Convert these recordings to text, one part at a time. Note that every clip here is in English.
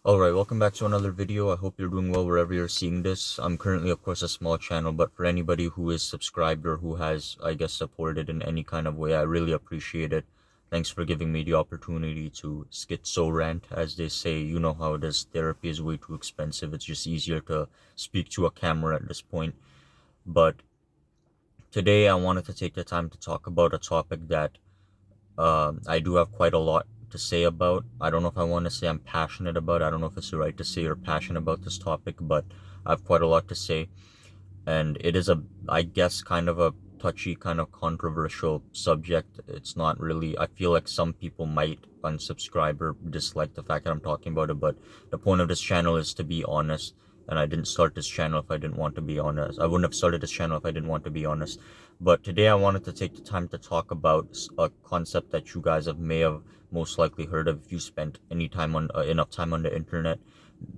Alright, welcome back to another video. I hope you're doing well wherever you're seeing this. I'm currently, of course, a small channel, but for anybody who is subscribed or who has, I guess, supported in any kind of way, I really appreciate it. Thanks for giving me the opportunity to schizo rant, as they say. You know how it is. Therapy is way too expensive. It's just easier to speak to a camera at this point. But today I wanted to take the time to talk about a topic that I do have quite a lot to say about. I don't know if I want to say I'm passionate about. I don't know if it's the right to say you're passionate about this topic, but I have quite a lot to say. And it is I guess, kind of a touchy, kind of controversial subject. It's not really, I feel like some people might unsubscribe or dislike the fact that I'm talking about it, but the point of this channel is to be honest. And I didn't start this channel if I didn't want to be honest. I wouldn't have started this channel if I didn't want to be honest. But today I wanted to take the time to talk about a concept that you guys may have most likely heard of if you spent any time on enough time on the internet.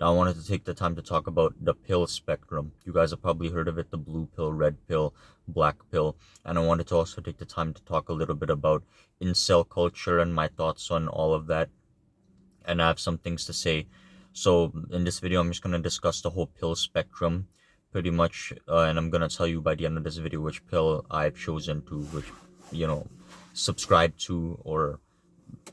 I wanted to take the time to talk about the pill spectrum. You guys have probably heard of it: the blue pill, red pill, black pill. And I wanted to also take the time to talk a little bit about incel culture and my thoughts on all of that. And I have some things to say. So in this video, I'm just going to discuss the whole pill spectrum pretty much. And I'm going to tell you by the end of this video which pill I've chosen to, which, subscribe to or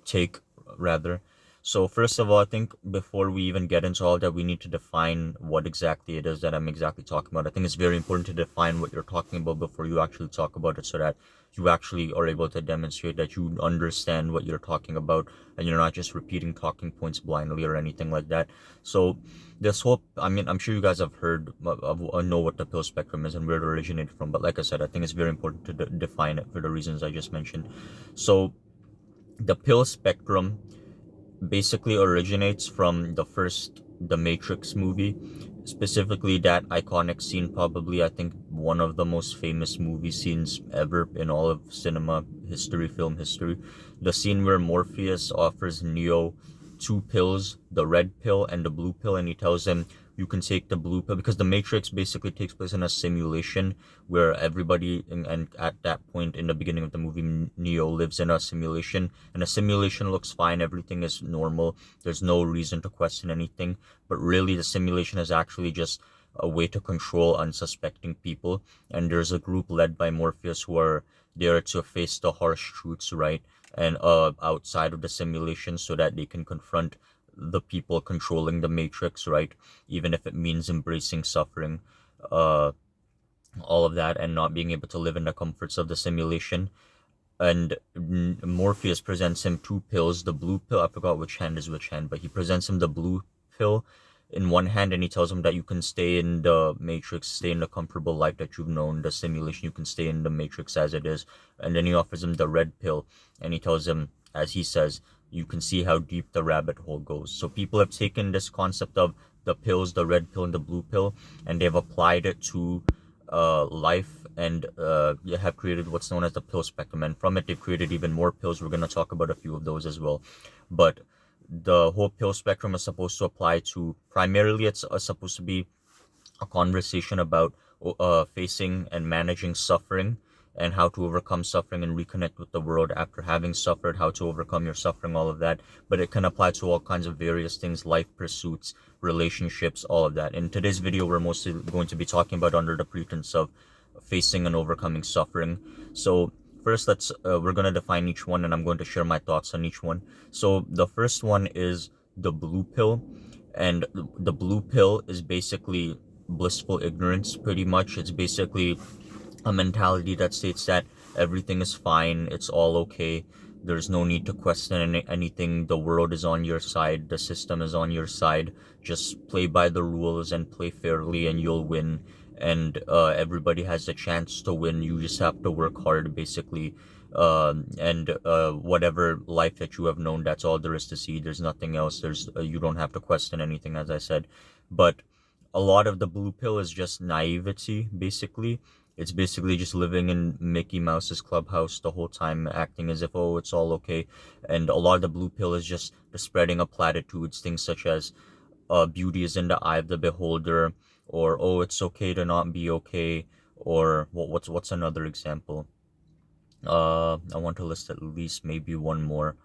take, rather. So first of all, I think before we even get into all that, we need to define what exactly it is that I'm exactly talking about. I think it's very important to define what you're talking about before you actually talk about it, so that you actually are able to demonstrate that you understand what you're talking about and you're not just repeating talking points blindly or anything like that. So this whole, I'm sure you guys have heard know what the pill spectrum is and where it originated from, but like I said, I think it's very important to define it for the reasons I just mentioned. So the pill spectrum basically originates from the Matrix movie, specifically that iconic scene, probably I think one of the most famous movie scenes ever in all of cinema history, film history. The scene where Morpheus offers Neo two pills, the red pill and the blue pill, and he tells him you can take the blue pill, because the Matrix basically takes place in a simulation where everybody and at that point in the beginning of the movie, Neo lives in a simulation, and the simulation looks fine, everything is normal, there's no reason to question anything, but really the simulation is actually just a way to control unsuspecting people, and there's a group led by Morpheus who are there to face the harsh truths, right, and outside of the simulation, so that they can confront the people controlling the Matrix, right? Even if it means embracing suffering, uh, all of that, and not being able to live in the comforts of the simulation. And Morpheus presents him two pills. The blue pill, I forgot which hand is which hand, but he presents him the blue pill in one hand, and he tells him that you can stay in the Matrix, stay in the comfortable life that you've known, the simulation, you can stay in the Matrix as it is. And then he offers him the red pill, and he tells him, as he says, you can see how deep the rabbit hole goes. So people have taken this concept of the pills, the red pill and the blue pill, and they've applied it to life, and have created what's known as the pill spectrum. And from it, they've created even more pills. We're going to talk about a few of those as well. But the whole pill spectrum is supposed to apply to, primarily, it's supposed to be a conversation about facing and managing suffering, and how to overcome suffering and reconnect with the world after having suffered, how to overcome your suffering, all of that. But it can apply to all kinds of various things: life pursuits, relationships, all of that. In today's video, we're mostly going to be talking about under the pretense of facing and overcoming suffering. So first, we're going to define each one, and I'm going to share my thoughts on each one. So the first one is the blue pill, and the blue pill is basically blissful ignorance, pretty much. It's basically a mentality that states that everything is fine, it's all okay, there's no need to question anything, the world is on your side, the system is on your side, just play by the rules and play fairly and you'll win. And everybody has a chance to win, you just have to work hard, basically. And whatever life that you have known, that's all there is to see, there's nothing else, you don't have to question anything, as I said. But a lot of the blue pill is just naivety, basically. It's basically just living in Mickey Mouse's clubhouse the whole time, acting as if, oh, it's all okay. And a lot of the blue pill is just the spreading of platitudes, things such as beauty is in the eye of the beholder, or oh, it's okay to not be okay, or what's another example? I want to list at least maybe one more.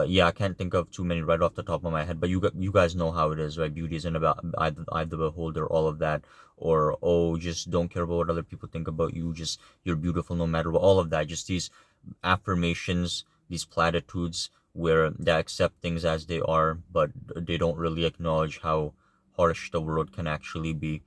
Yeah, I can't think of too many right off the top of my head, but you guys know how it is, right? Beauty isn't about eye of the beholder, all of that, or oh, just don't care about what other people think about you. Just you're beautiful no matter what. All of that, just these affirmations, these platitudes where they accept things as they are, but they don't really acknowledge how harsh the world can actually be,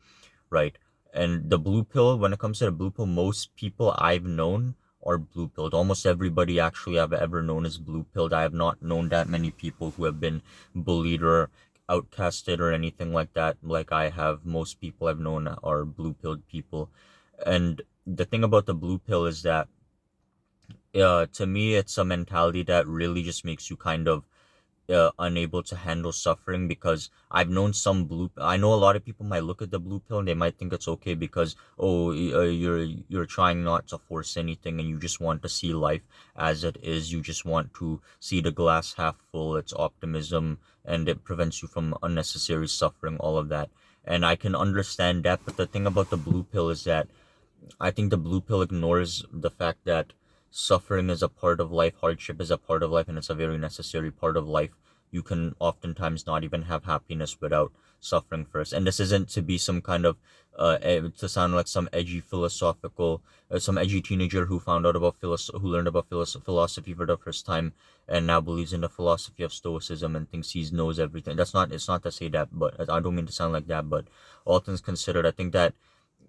right? And the blue pill, when it comes to the blue pill, most people I've known are blue pilled. Almost everybody actually I've ever known is blue pilled. I have not known that many people who have been bullied or outcasted or anything like that, like I have. Most people I've known are blue pilled people. And the thing about the blue pill is that, to me, it's a mentality that really just makes you kind of unable to handle suffering, because I know a lot of people might look at the blue pill and they might think it's okay because, oh, you're trying not to force anything and you just want to see life as it is. You just want to see the glass half full. It's optimism, and it prevents you from unnecessary suffering, all of that. And I can understand that, but the thing about the blue pill is that I think the blue pill ignores the fact that suffering is a part of life, hardship is a part of life, and it's a very necessary part of life. You can oftentimes not even have happiness without suffering first. And this isn't to be some kind of, to sound like some edgy philosophical, some edgy teenager who found out about who learned about philosophy for the first time and now believes in the philosophy of stoicism and thinks he knows everything. It's not to say that, but I don't mean to sound like that. But all things considered, I think that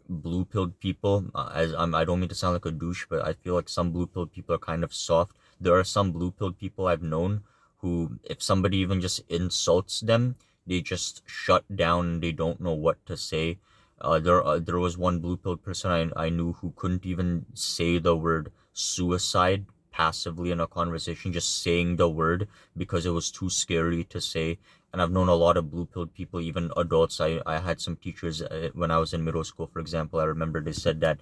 blue pilled people, I don't mean to sound like a douche, but I feel like some blue pilled people are kind of soft. There are some blue pilled people I've known who, if somebody even just insults them, they just shut down. They don't know what to say. There was one blue pilled person I knew who couldn't even say the word suicide passively in a conversation, just saying the word because it was too scary to say. And I've known a lot of blue pilled people, even adults. I had some teachers, when I was in middle school, for example. I remember they said that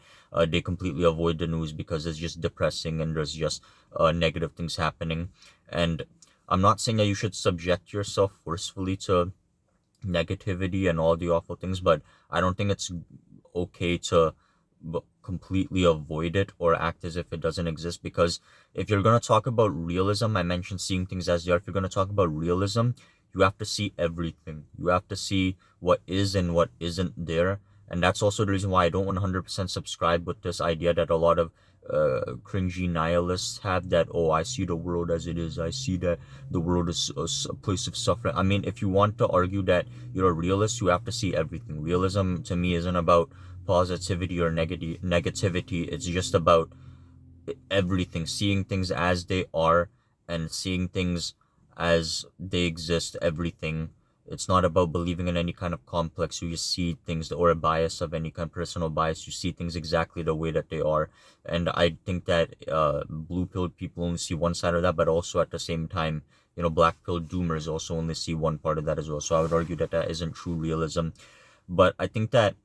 they completely avoid the news because it's just depressing and there's just negative things happening. And I'm not saying that you should subject yourself forcefully to negativity and all the awful things, but I don't think it's okay to completely avoid it or act as if it doesn't exist. Because if you're going to talk about realism, I mentioned seeing things as they are. If you're going to talk about realism, you have to see everything. You have to see what is and what isn't there. And that's also the reason why I don't 100% subscribe with this idea that a lot of cringy nihilists have, that, oh, I see the world as it is. I see that the world is a place of suffering. I mean, if you want to argue that you're a realist, you have to see everything. Realism to me isn't about positivity or negativity. It's just about everything, seeing things as they are and seeing things as they exist, everything. It's not about believing in any kind of complex. You just see things, or a bias of any kind, personal bias. You see things exactly the way that they are. And I think that blue pilled people only see one side of that, but also at the same time, black pilled doomers also only see one part of that as well. So I would argue that that isn't true realism. But I think that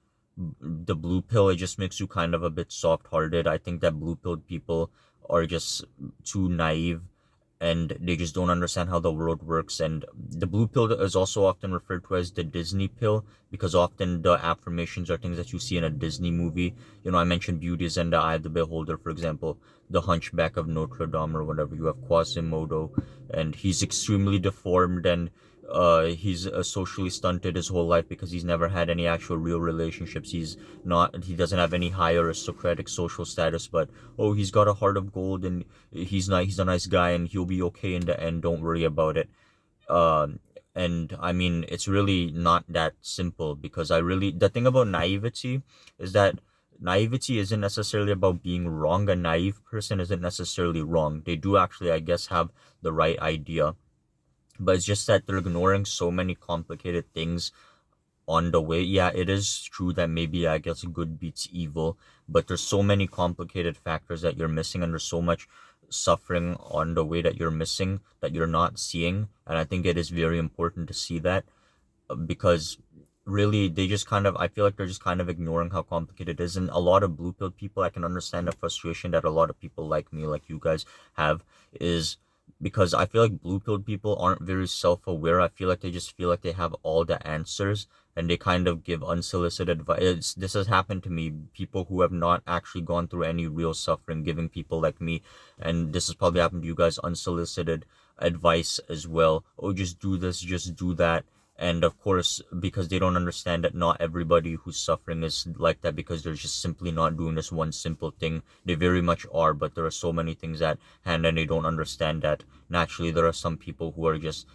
the blue pill, it just makes you kind of a bit soft-hearted. I think that blue pilled people are just too naive, and they just don't understand how the world works. And the blue pill is also often referred to as the Disney pill, because often the affirmations are things that you see in a Disney movie. I mentioned beauty is in the eye of the beholder, for example, the Hunchback of Notre Dame or whatever. You have Quasimodo, and he's extremely deformed, and he's socially stunted his whole life because he's never had any actual real relationships. He doesn't have any high aristocratic social status, but oh, he's got a heart of gold, and he's a nice guy, and he'll be okay in the end. Don't worry about it. And I mean, it's really not that simple, because the thing about naivety is that naivety isn't necessarily about being wrong. A naive person isn't necessarily wrong. They do actually, I guess, have the right idea, but it's just that they're ignoring so many complicated things on the way. Yeah, it is true that maybe, I guess, good beats evil, but there's so many complicated factors that you're missing, and there's so much suffering on the way that you're missing, that you're not seeing. And I think it is very important to see that, because really I feel like they're just kind of ignoring how complicated it is. And a lot of blue pill people, I can understand the frustration that a lot of people like me, like you guys, have, is because I feel like blue pilled people aren't very self-aware. I feel like they just feel like they have all the answers, and they kind of give unsolicited advice. This has happened to me, people who have not actually gone through any real suffering, giving people like me, and this has probably happened to you guys, unsolicited advice as well. Oh, just do this, just do that. And of course, because they don't understand that not everybody who's suffering is like that, because they're just simply not doing this one simple thing. They very much are, but there are so many things at hand, and they don't understand that naturally there are some people who are just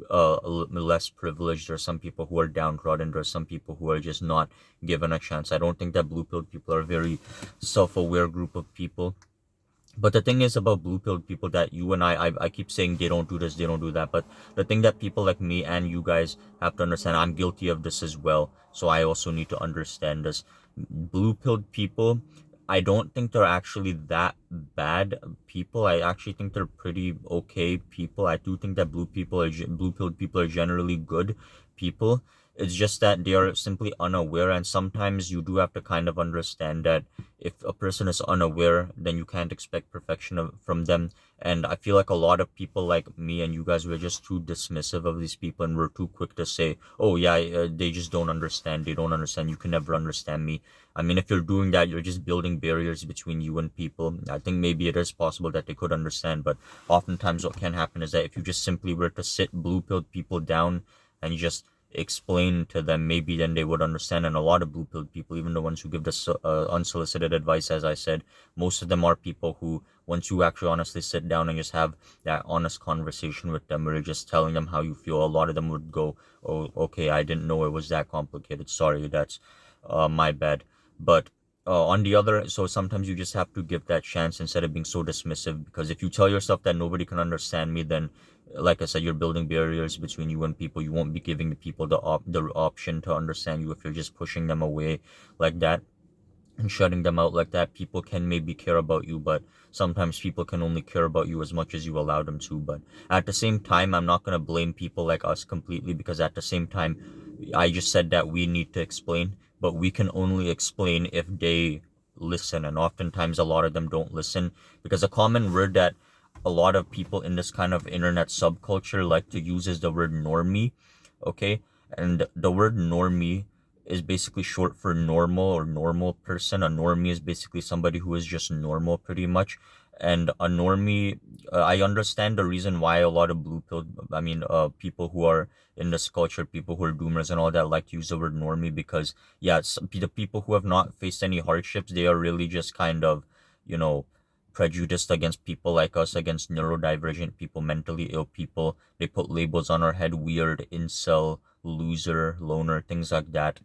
less privileged. There are some people who are downtrodden. There are some people who are just not given a chance. I don't think that blue pill people are a very self-aware group of people. But the thing is about blue pill people, that you and I keep saying they don't do this, they don't do that. But the thing that people like me and you guys have to understand, I'm guilty of this as well. So I also need to understand this. Blue pilled people, I don't think they're actually that bad people. I actually think they're pretty okay people. I do think that blue pilled people are generally good people. It's just that they are simply unaware, and sometimes you do have to kind of understand that if a person is unaware, then you can't expect perfection from them. And I feel like a lot of people like me and you guys were just too dismissive of these people, and we're too quick to say, oh yeah, they just don't understand, they don't understand, you can never understand me. I mean, if you're doing that, you're just building barriers between you and people. I think maybe it is possible that they could understand, but oftentimes what can happen is that if you just simply were to sit blue-pilled people down and you just explain to them, maybe then they would understand. And a lot of blue-pilled people, even the ones who give this unsolicited advice, as I said, most of them are people who, once you actually honestly sit down and just have that honest conversation with them, where you're just telling them how you feel, a lot of them would go, oh, okay, I didn't know it was that complicated. Sorry, that's my bad. But on the other, so sometimes you just have to give that chance instead of being so dismissive, because if you tell yourself that nobody can understand me, then like I said, you're building barriers between you and people. You won't be giving the people the option to understand you if you're just pushing them away like that and shutting them out like that. People can maybe care about you, but sometimes people can only care about you as much as you allow them to. But at the same time, I'm not going to blame people like us completely, because at the same time, I just said that we need to explain, but we can only explain if they listen. And oftentimes, a lot of them don't listen, because a common word that a lot of people in this kind of internet subculture like to use is the word normie. Okay. And the word normie is basically short for normal or normal person. A normie is basically somebody who is just normal, pretty much. And a normie, I understand the reason why a lot of blue pill, people who are in this culture, people who are doomers and all that, like to use the word normie, because yeah, the people who have not faced any hardships, they are really just kind of, you know, prejudiced against people like us, against neurodivergent people, mentally ill people. They put labels on our head: weird, incel, loser, loner, things like that.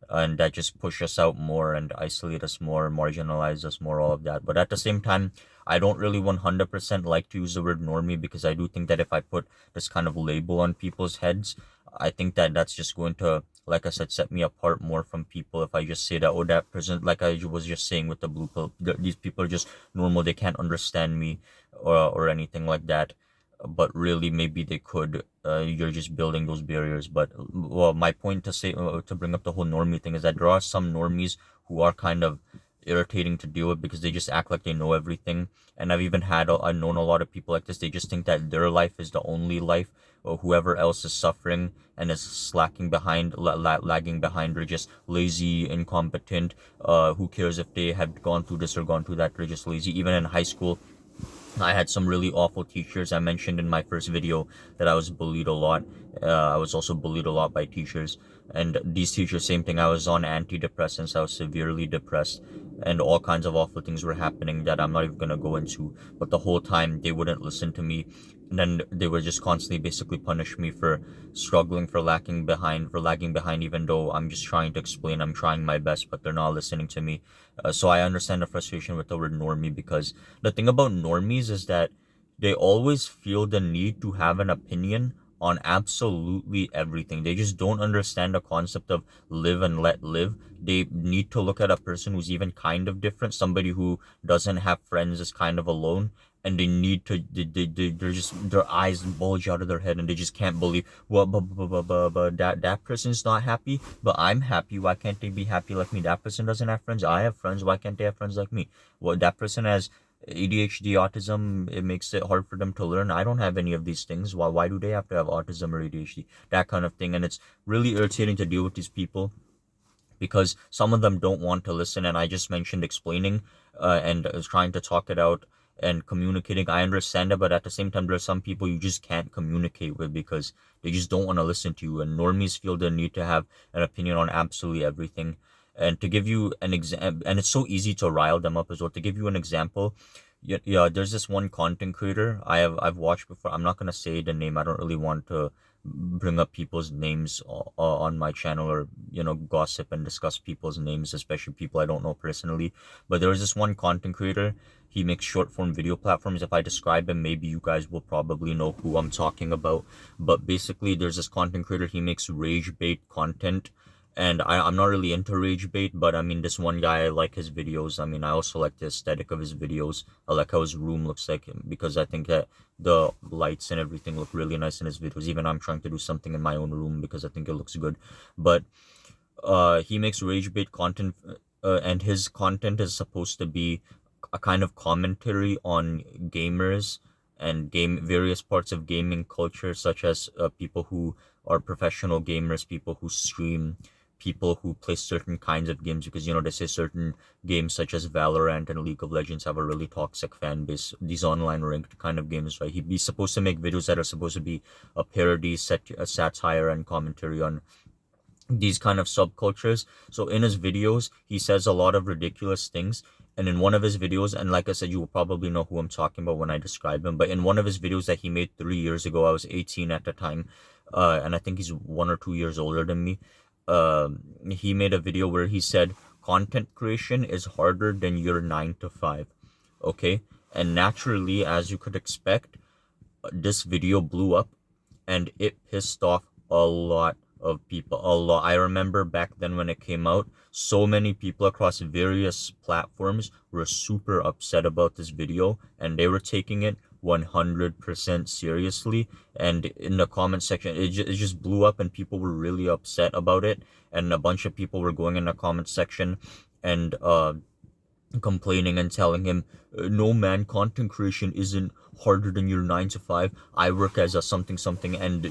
And that just push us out more and isolate us more, marginalize us more, all of that. But at the same time, I don't really 100% like to use the word normie, because I do think that if I put this kind of label on people's heads, I think that that's just going to, like I said, set me apart more from people. If I just say that, oh, that person, like I was just saying with the blue pill, these people are just normal, they can't understand me, or anything like that. But really, maybe they could. You're just building those barriers. But well, my point to say, to bring up the whole normie thing, is that there are some normies who are kind of irritating to deal with, because they just act like they know everything. And I've known a lot of people like this. They just think that their life is the only life, or whoever else is suffering and is slacking behind, lagging behind, or just lazy, incompetent. Who cares if they have gone through this or gone through that? They're just lazy. Even in high school, I had some really awful teachers. I mentioned in my first video that I was bullied a lot. I was also bullied a lot by teachers. And these teachers, same thing. I was on antidepressants. I was severely depressed. And all kinds of awful things were happening that I'm not even going to go into. But the whole time, they wouldn't listen to me. And then they would just constantly basically punish me for struggling, for lagging behind, even though I'm just trying to explain. I'm trying my best, but they're not listening to me. So I understand the frustration with the word normie, because the thing about normies is that they always feel the need to have an opinion on absolutely everything. They just don't understand the concept of live and let live. They need to look at a person who's even kind of different, somebody who doesn't have friends, is kind of alone, and they need to, they're just, their eyes bulge out of their head, and they just can't believe, well, but that person's not happy, but I'm happy. Why can't they be happy like me? That person doesn't have friends, I have friends. Why can't they have friends like me? Well, that person has ADHD, autism, it makes it hard for them to learn. I don't have any of these things. Why do they have to have autism or ADHD? That kind of thing. And it's really irritating to deal with these people, because some of them don't want to listen. And I just mentioned explaining, and trying to talk it out. and communicating. I understand it, but at the same time, there are some people you just can't communicate with because they just don't want to listen to you. And normies feel the need to have an opinion on absolutely everything. And to give you an example, and it's so easy to rile them up as well. To give you an example, yeah, there's this one content creator I've watched before. I'm not gonna say the name. I don't really want to bring up people's names on my channel, or gossip and discuss people's names, especially people I don't know personally. But there is this one content creator. He makes short form video platforms. If I describe him, maybe you guys will probably know who I'm talking about. But basically, there's this content creator. He makes rage bait content. And I'm not really into rage bait, but I mean, this one guy, I like his videos. I mean, I also like the aesthetic of his videos. I like how his room looks like, because I think that the lights and everything look really nice in his videos. Even I'm trying to do something in my own room because I think it looks good. But he makes rage bait content, and his content is supposed to be a kind of commentary on gamers and various parts of gaming culture, such as people who are professional gamers, people who stream, people who play certain kinds of games, because they say certain games such as Valorant and League of Legends have a really toxic fan base, these online ranked kind of games, right? He'd be supposed to make videos that are supposed to be a parody, a satire and commentary on these kind of subcultures. So in his videos, he says a lot of ridiculous things. And in one of his videos, and like I said, you will probably know who I'm talking about when I describe him, but in one of his videos that he made 3 years ago, I was 18 at the time, and I think he's 1 or 2 years older than me. He made a video where he said content creation is harder than your 9 to 5. Okay. And naturally, as you could expect, this video blew up and it pissed off a lot of people. A lot. I remember back then when it came out, so many people across various platforms were super upset about this video, and they were taking it 100% seriously. And in the comment section, it just blew up, and people were really upset about it. And a bunch of people were going in the comment section and complaining and telling him, no man, content creation isn't harder than your 9 to 5. I work as a something something, and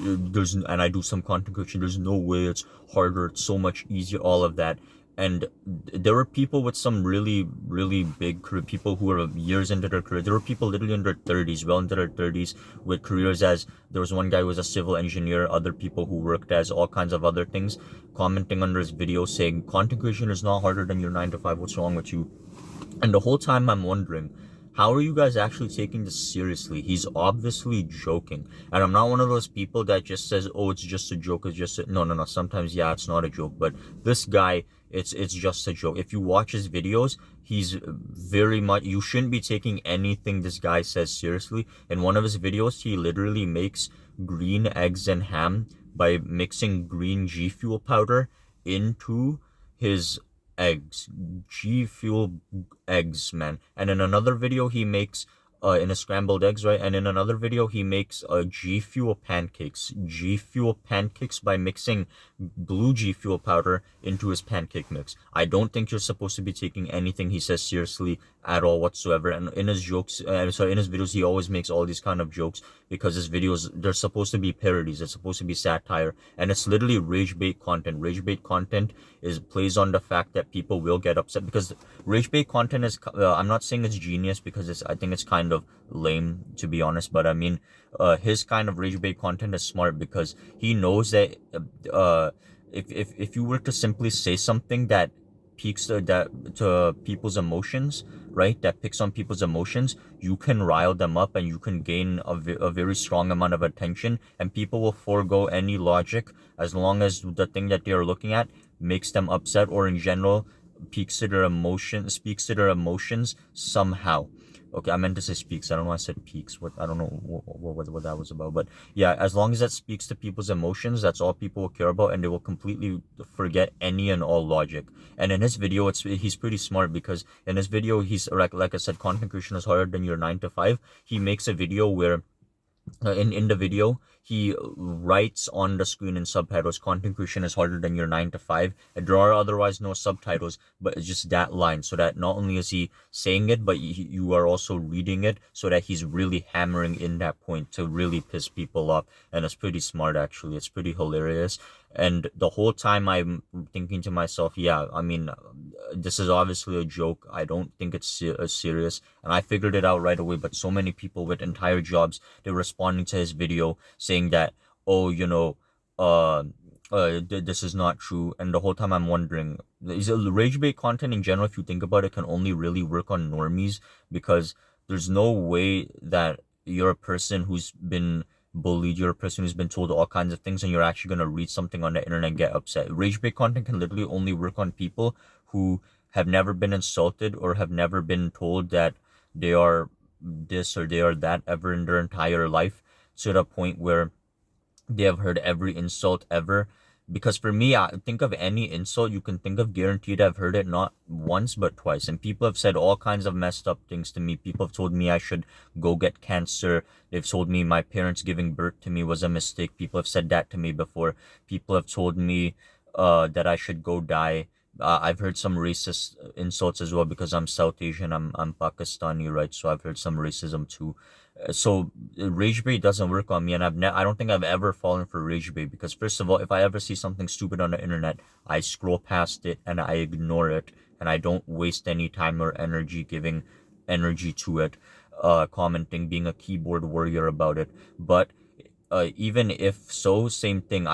I do some content creation. There's no way it's harder. It's so much easier. All of that. And there were people with some really, really big career, people who were years into their career. There were people literally in their 30s, well into their 30s, with careers as, there was one guy who was a civil engineer, other people who worked as all kinds of other things, commenting under his video saying, content creation is not harder than your 9 to 5. What's wrong with you? And the whole time I'm wondering, how are you guys actually taking this seriously? He's obviously joking. And I'm not one of those people that just says, oh, it's just a joke. It's just no. Sometimes, yeah, it's not a joke. But this guy, it's just a joke. If you watch his videos, he's very much, you shouldn't be taking anything this guy says seriously. In one of his videos, he literally makes green eggs and ham by mixing green G Fuel powder into his eggs. G Fuel eggs, man. And in another video he makes in a scrambled eggs, right? And in another video he makes G Fuel pancakes. G Fuel pancakes by mixing blue G Fuel powder into his pancake mix. I don't think you're supposed to be taking anything he says seriously at all whatsoever. And in his jokes, in his videos, he always makes all these kind of jokes, because his videos, they're supposed to be parodies, it's supposed to be satire, and it's literally rage bait content. Rage bait content plays on the fact that people will get upset, because rage bait content is, I'm not saying it's genius, because I think it's kind of lame, to be honest, but I mean, his kind of rage bait content is smart, because he knows that if you were to simply say something that peaks to people's emotions, right, that picks on people's emotions, you can rile them up and you can gain a very strong amount of attention, and people will forego any logic as long as the thing that they are looking at makes them upset, or in general speaks to their emotions somehow. Okay, I meant to say speaks. I don't know why I said peaks. I don't know what that was about. But yeah, as long as that speaks to people's emotions, that's all people will care about, and they will completely forget any and all logic. And in his video, he's pretty smart, because in his video, he's like I said, content creation is harder than your 9 to 5. He makes a video where in the video he writes on the screen in subtitles, content creation is harder than your 9 to 5. And there are otherwise no subtitles, but it's just that line, so that not only is he saying it, but you are also reading it, so that he's really hammering in that point to really piss people off. And it's pretty smart, actually. It's pretty hilarious. And the whole time I'm thinking to myself, yeah, I mean, this is obviously a joke. I don't think it's serious. And I figured it out right away. But so many people with entire jobs, they're responding to his video saying that, oh, uh, this is not true. And the whole time I'm wondering, is rage bait content in general, if you think about it, can only really work on normies, because there's no way that you're a person who's been bullied, you're a person who's been told all kinds of things, and you're actually going to read something on the internet and get upset. Rage bait content can literally only work on people who have never been insulted or have never been told that they are this or they are that ever in their entire life, to the point where they have heard every insult ever. Because for me, I think of any insult you can think of, guaranteed I've heard it not once but twice. And people have said all kinds of messed up things to me. People have told me I should go get cancer. They've told me my parents giving birth to me was a mistake. People have said that to me before. People have told me that I should go die. I've heard some racist insults as well, because I'm South Asian. I'm Pakistani, right? So I've heard some racism too. So rage bait doesn't work on me, and I don't think I've ever fallen for rage bait, because first of all, if I ever see something stupid on the internet, I scroll past it and I ignore it, and I don't waste any time or energy giving energy to it, commenting, being a keyboard warrior about it. But even if so, same thing.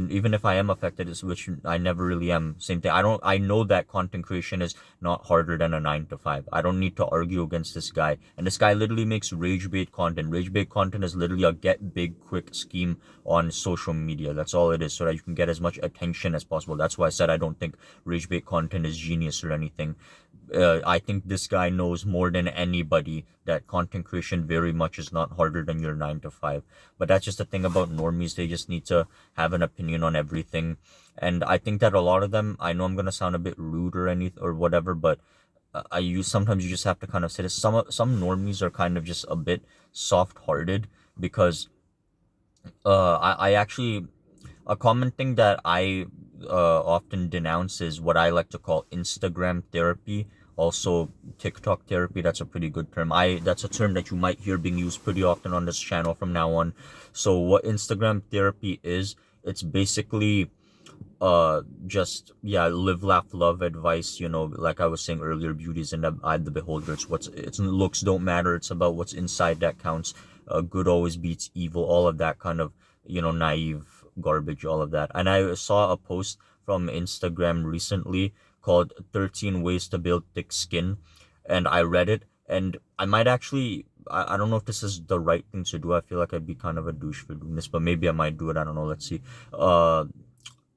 Even if I am affected, which I never really am, same thing. I know that content creation is not harder than a 9 to 5. I don't need to argue against this guy. And this guy literally makes rage bait content. Rage bait content is literally a get big quick scheme on social media. That's all it is, so that you can get as much attention as possible. That's why I said I don't think rage bait content is genius or anything. I think this guy knows more than anybody that content creation very much is not harder than your 9 to 5. But that's just the thing about normies. They just need to have an opinion on everything. And I think that a lot of them, I know I'm going to sound a bit rude or anything or whatever, but sometimes you just have to kind of say this. Some normies are kind of just a bit soft-hearted, because I actually, a common thing that I often denounce is what I like to call Instagram therapy, also TikTok therapy. That's a pretty good term. That's a term that you might hear being used pretty often on this channel from now on. So what Instagram therapy is, it's basically just, yeah, live, laugh, love advice. Like I was saying earlier, beauty is in the eye of the beholder. It's looks don't matter. It's about what's inside that counts. Good always beats evil, all of that kind of naive garbage, all of that. And I saw a post from Instagram recently called 13 Ways to Build Thick Skin, and I read it, and I might actually, I don't know if this is the right thing to do. I feel like I'd be kind of a douche for doing this, but maybe I might do it. I don't know. Let's see. A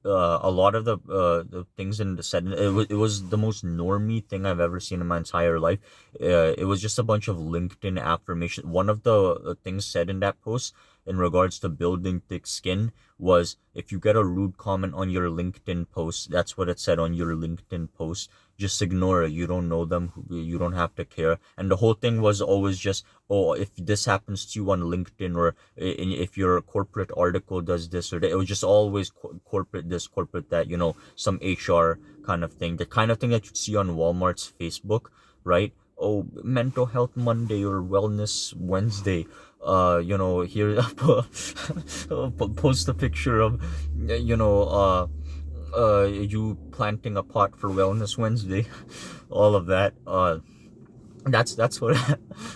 lot of the things in the set, it was the most normie thing I've ever seen in my entire life. It was just a bunch of LinkedIn affirmation. One of the things said in that post in regards to building thick skin was, if you get a rude comment on your LinkedIn post, that's what it said on your LinkedIn post, just ignore it. You don't know them. You don't have to care. And the whole thing was always just, oh, if this happens to you on LinkedIn, or if your corporate article does this or that, it was just always corporate this, corporate that, some HR kind of thing. The kind of thing that you see on Walmart's Facebook, right? Oh, mental health Monday or wellness Wednesday. Here, post a picture of, you planting a pot for Wellness Wednesday, all of that. That's what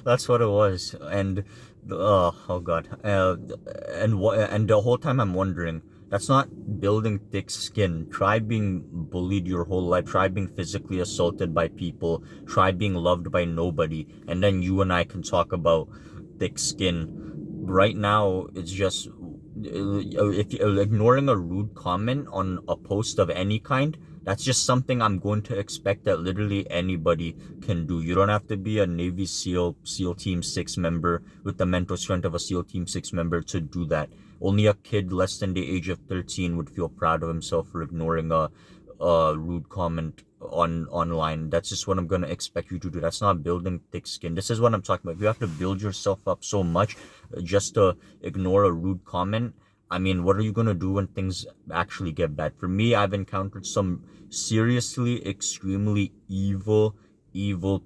that's what it was. And oh god, and the whole time I'm wondering, that's not building thick skin. Try being bullied your whole life. Try being physically assaulted by people. Try being loved by nobody, and then you and I can talk about thick skin. Right now, it's just, if you're ignoring a rude comment on a post of any kind, that's just something I'm going to expect that literally anybody can do. You don't have to be a Navy SEAL Team 6 member with the mental strength of a SEAL Team 6 member to do that. Only a kid less than the age of 13 would feel proud of himself for ignoring a rude comment online. That's just what I'm gonna expect you to do. That's not building thick skin. This is what I'm talking about. If you have to build yourself up so much just to ignore a rude comment, I mean, what are you gonna do when things actually get bad? For me, I've encountered some seriously extremely evil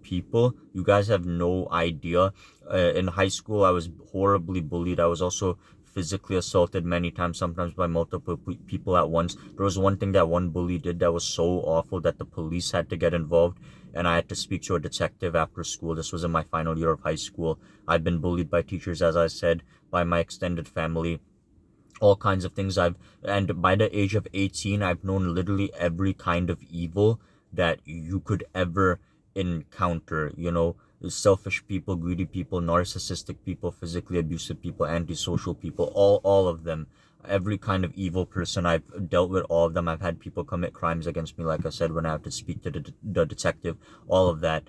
people. You guys have no idea. In high school, I was horribly bullied. I was also physically assaulted many times, sometimes by multiple people at once. There was one thing that one bully did that was so awful that the police had to get involved, and I had to speak to a detective after school. This was in my final year of high school. I've been bullied by teachers, as I said, by my extended family, all kinds of things. And by the age of 18, I've known literally every kind of evil that you could ever encounter. Selfish people, greedy people, narcissistic people, physically abusive people, antisocial people, all of them. Every kind of evil person, I've dealt with all of them. I've had people commit crimes against me, like I said, when I have to speak to the detective, all of that.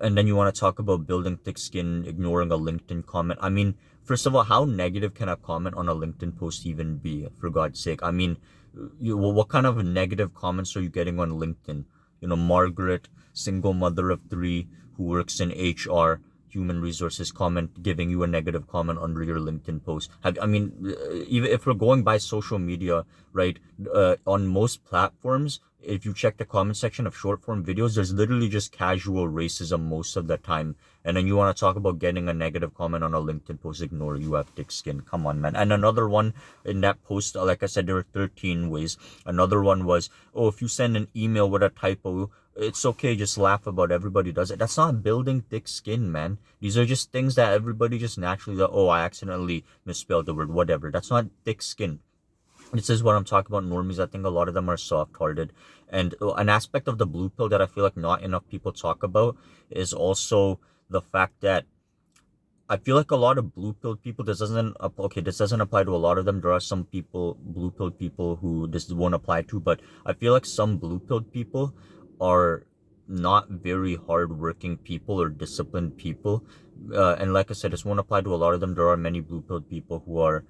And then you want to talk about building thick skin, ignoring a LinkedIn comment. I mean, first of all, how negative can a comment on a LinkedIn post even be, for God's sake? I mean, what kind of negative comments are you getting on LinkedIn? Margaret, single mother of three, who works in HR, human resources, giving you a negative comment under your LinkedIn post. Even if we're going by social media, right? On most platforms, if you check the comment section of short form videos, there's literally just casual racism most of the time. And then you want to talk about getting a negative comment on a LinkedIn post, ignore, you have thick skin. Come on, man. And another one in that post, like I said, there were 13 ways. Another one was, oh, if you send an email with a typo, it's okay, just laugh about it. Everybody does it. That's not building thick skin, man. These are just things that everybody just naturally, oh, I accidentally misspelled the word, whatever. That's not thick skin. This is what I'm talking about, normies. I think a lot of them are soft-hearted. And an aspect of the blue pill that I feel like not enough people talk about is also the fact that I feel like a lot of blue pill people, this doesn't apply to a lot of them. There are some people, blue pill people, who this won't apply to, but I feel like some blue pill people are not very hardworking people or disciplined people. And like I said, this won't apply to a lot of them. There are many blue pill people who are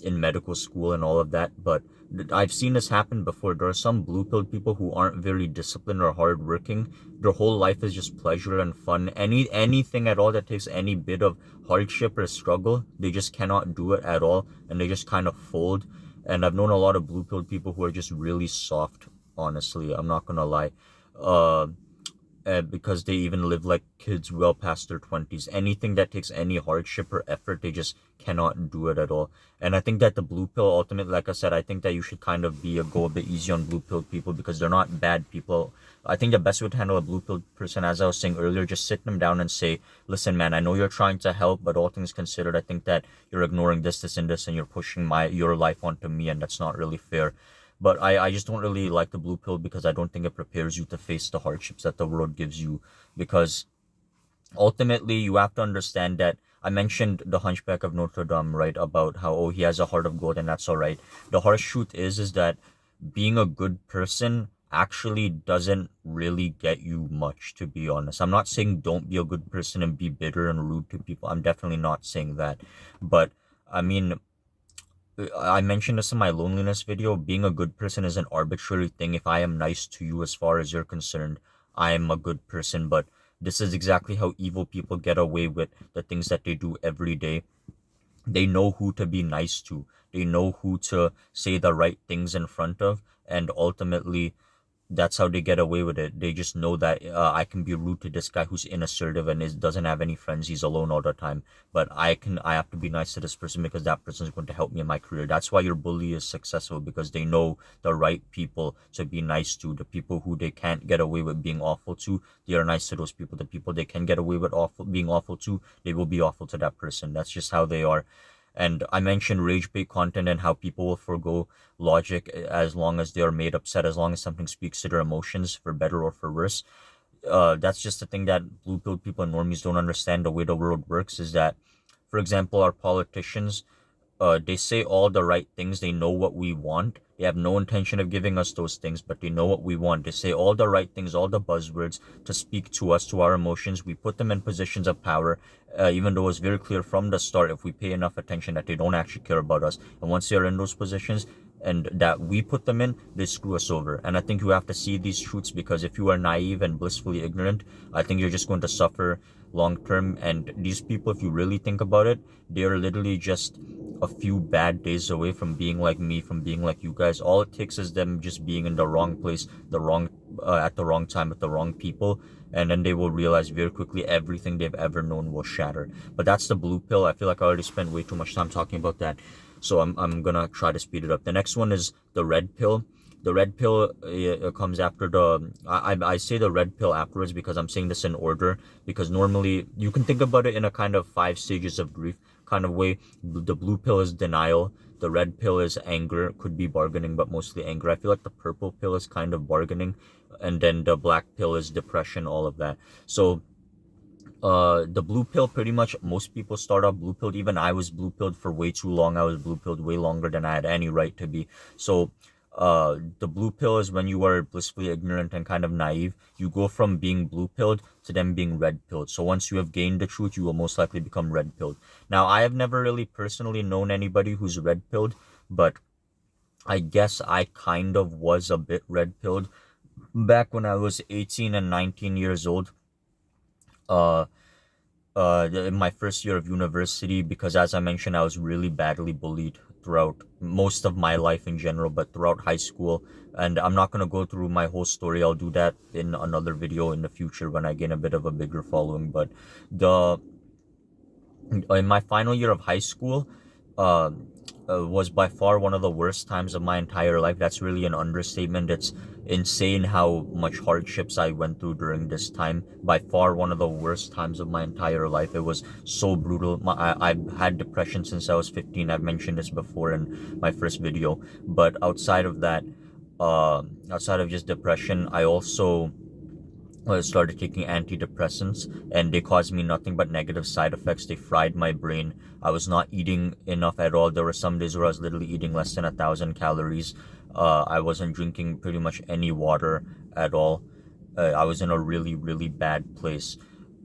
in medical school and all of that, but I've seen this happen before. There are some blue pill people who aren't very disciplined or hardworking. Their whole life is just pleasure and fun. Anything at all that takes any bit of hardship or struggle, they just cannot do it at all, and they just kind of fold. And I've known a lot of blue pill people who are just really soft. Honestly, I'm not gonna lie. Uh, because they even live like kids well past their 20s. Anything that takes any hardship or effort, they just cannot do it at all. And I think that the blue pill, ultimately, like I said, I think that you should kind of go a bit easy on blue pill people, because they're not bad people. I think the best way to handle a blue pill person, as I was saying earlier, just sit them down and say, listen, man, I know you're trying to help, but all things considered, I think that you're ignoring this, and this, and you're pushing your life onto me, and that's not really fair. But I just don't really like the blue pill, because I don't think it prepares you to face the hardships that the world gives you. Because ultimately, you have to understand that I mentioned the Hunchback of Notre Dame, right? About how, oh, he has a heart of gold and that's all right. The harsh truth is that being a good person actually doesn't really get you much, to be honest. I'm not saying don't be a good person and be bitter and rude to people. I'm definitely not saying that. But I mean, I mentioned this in my loneliness video. Being a good person is an arbitrary thing. If I am nice to you as far as you're concerned, I am a good person. But this is exactly how evil people get away with the things that they do every day. They know who to be nice to. They know who to say the right things in front of. And ultimately, that's how they get away with it. They just know that I can be rude to this guy who's inassertive and doesn't have any friends. He's alone all the time. But I have to be nice to this person because that person is going to help me in my career. That's why your bully is successful, because they know the right people to be nice to. The people who they can't get away with being awful to, they are nice to those people. The people they can get away with being awful to, they will be awful to that person. That's just how they are. And I mentioned rage bait content and how people will forgo logic as long as they are made upset, as long as something speaks to their emotions, for better or for worse. That's just the thing that blue pill people and normies don't understand. The way the world works is that, for example, our politicians, they say all the right things. They know what we want. They have no intention of giving us those things, but they know what we want. They say all the right things, all the buzzwords to speak to us, to our emotions. We put them in positions of power, even though it's very clear from the start, if we pay enough attention, that they don't actually care about us. And once they are in those positions, and that we put them in, they screw us over. And I think you have to see these truths, because if you are naive and blissfully ignorant, I think you're just going to suffer long term. And these people, if you really think about it, they are literally just a few bad days away from being like me, from being like you guys. All it takes is them just being in the wrong place, the wrong at the wrong time with the wrong people, and then they will realize very quickly everything they've ever known will shatter. But that's the blue pill. I feel like I already spent way too much time talking about that, so I'm gonna try to speed it up. The next one is the red pill. The red pill comes after the I say the red pill afterwards because I'm saying this in order, because normally you can think about it in a kind of 5 stages of grief kind of way. The blue pill is denial, the red pill is anger, could be bargaining, but mostly anger. I feel like the purple pill is kind of bargaining, and then the black pill is depression, all of that. So the blue pill, pretty much most people start off blue pilled. Even I was blue pilled for way too long. I was blue pilled way longer than I had any right to be. So the blue pill is when you are blissfully ignorant and kind of naive. You go from being blue pilled to then being red pilled. So once you have gained the truth, you will most likely become red pilled. Now, I have never really personally known anybody who's red pilled, but I guess I kind of was a bit red pilled back when I was 18 and 19 years old. uh in my first year of university, because as I mentioned, I was really badly bullied throughout most of my life in general, but throughout high school. And I'm not going to go through my whole story. I'll do that in another video in the future when I gain a bit of a bigger following. But the in my final year of high school, uh, was by far one of the worst times of my entire life. That's really an understatement. It's insane how much hardships I went through during this time. By far one of the worst times of my entire life. It was so brutal. I've had depression since I was 15. I've mentioned this before in my first video. But outside of that, outside of just depression, I also started taking antidepressants, and they caused me nothing but negative side effects. They fried my brain. I was not eating enough at all. There were some days where I was literally eating less than 1,000 calories. I wasn't drinking pretty much any water at all. I was in a really, really bad place.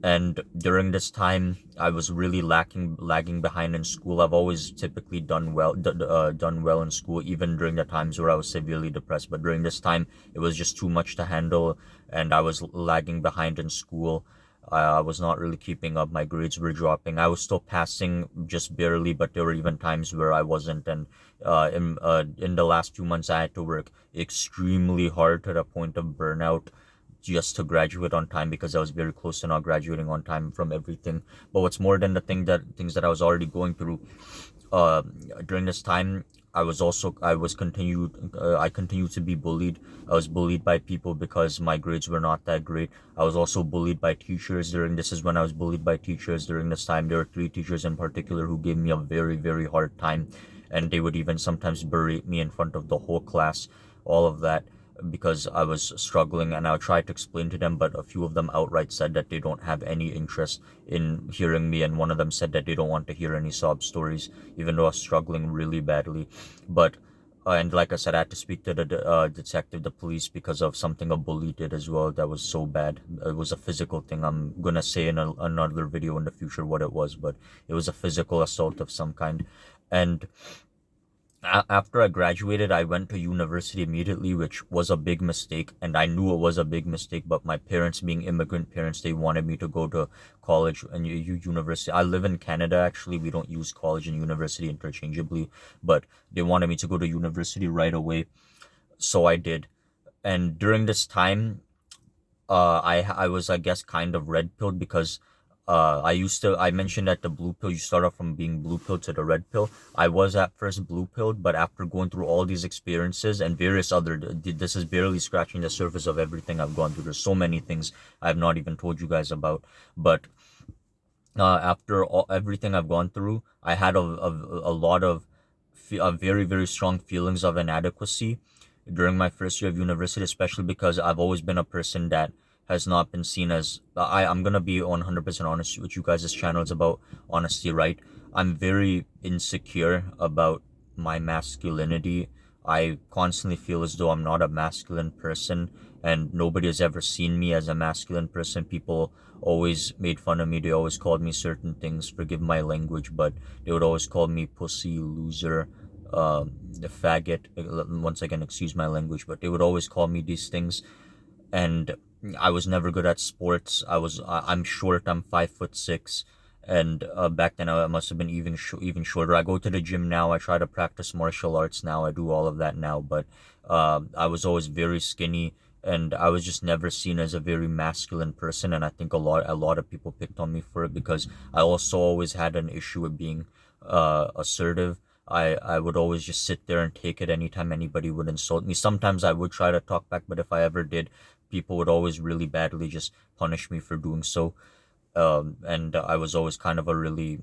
And during this time, I was really lagging behind in school. I've always typically done well in school, even during the times where I was severely depressed. But during this time, it was just too much to handle, and I was lagging behind in school. I was not really keeping up. My grades were dropping. I was still passing just barely, but there were even times where I wasn't. And in the last 2 months, I had to work extremely hard to the point of burnout just to graduate on time, because I was very close to not graduating on time from everything. But what's more than the things that I was already going through, uh, during this time, I continued to be bullied. I was bullied by people because my grades were not that great. I was also bullied by teachers. This is when I was bullied by teachers. During this time, there were 3 teachers in particular who gave me a very, very hard time, and they would even sometimes berate me in front of the whole class, all of that, because I was struggling. And I tried to explain to them, but a few of them outright said that they don't have any interest in hearing me, and one of them said that they don't want to hear any sob stories, even though I was struggling really badly. But and like I said, I had to speak to the detective, the police, because of something a bully did as well that was so bad. It was a physical thing. I'm gonna say in another video in the future what it was, but it was a physical assault of some kind. And after I graduated, I went to university immediately, which was a big mistake, and I knew it was a big mistake. But my parents, being immigrant parents, they wanted me to go to college and university. I live in Canada, actually. We don't use college and university interchangeably, but they wanted me to go to university right away, so I did. And during this time, I was, I guess, kind of red pilled, because I mentioned that the blue pill, you start off from being blue pill to the red pill. I was at first blue pilled, but after going through all these experiences and various other, this is barely scratching the surface of everything I've gone through. There's so many things I've not even told you guys about. But after everything I've gone through, I had a lot of very, very strong feelings of inadequacy during my first year of university, especially because I've always been a person that has not been seen as, I'm gonna be 100% honest with you guys. This channel is about honesty, right? I'm very insecure about my masculinity. I constantly feel as though I'm not a masculine person, and nobody has ever seen me as a masculine person. People always made fun of me. They always called me certain things. Forgive my language, but they would always call me pussy, loser, the faggot. Once again, excuse my language, but they would always call me these things. And I was never good at sports. I'm short. I'm 5'6", and back then I must have been even shorter. I go to the gym now. I try to practice martial arts now. I do all of that now, but I was always very skinny, and I was just never seen as a very masculine person. And I think a lot of people picked on me for it because I also always had an issue with being assertive. I would always just sit there and take it anytime anybody would insult me. Sometimes I would try to talk back, but if I ever did, people would always really badly just punish me for doing so. And I was always kind of a really,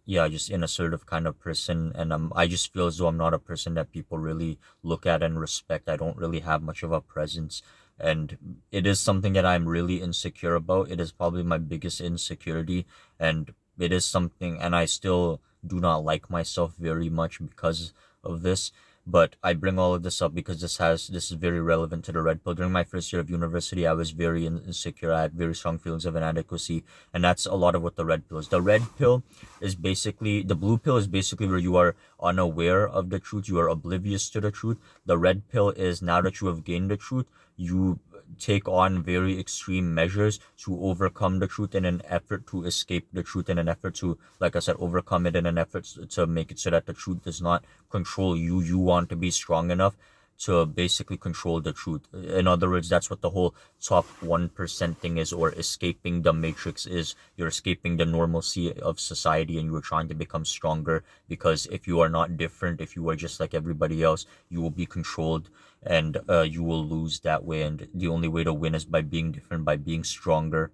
yeah, just an assertive kind of person. And I just feel as though I'm not a person that people really look at and respect. I don't really have much of a presence. And it is something that I'm really insecure about. It is probably my biggest insecurity. And it is something, and I still do not like myself very much because of this. But I bring all of this up because this is very relevant to the red pill. During my first year of university, I was very insecure. I had very strong feelings of inadequacy, and that's a lot of what the red pill is. The red pill is basically the blue pill is basically where you are unaware of the truth, you are oblivious to the truth. The red pill is now that you have gained the truth, you take on very extreme measures to overcome the truth in an effort to escape the truth, in an effort to, like I said, overcome it, in an effort to make it so that the truth does not control you. You want to be strong enough to basically control the truth. In other words, that's what the whole top 1% thing is, or escaping the matrix is. You're escaping the normalcy of society and you are trying to become stronger, because if you are not different, if you are just like everybody else, you will be controlled, and you will lose that way. And the only way to win is by being different, by being stronger.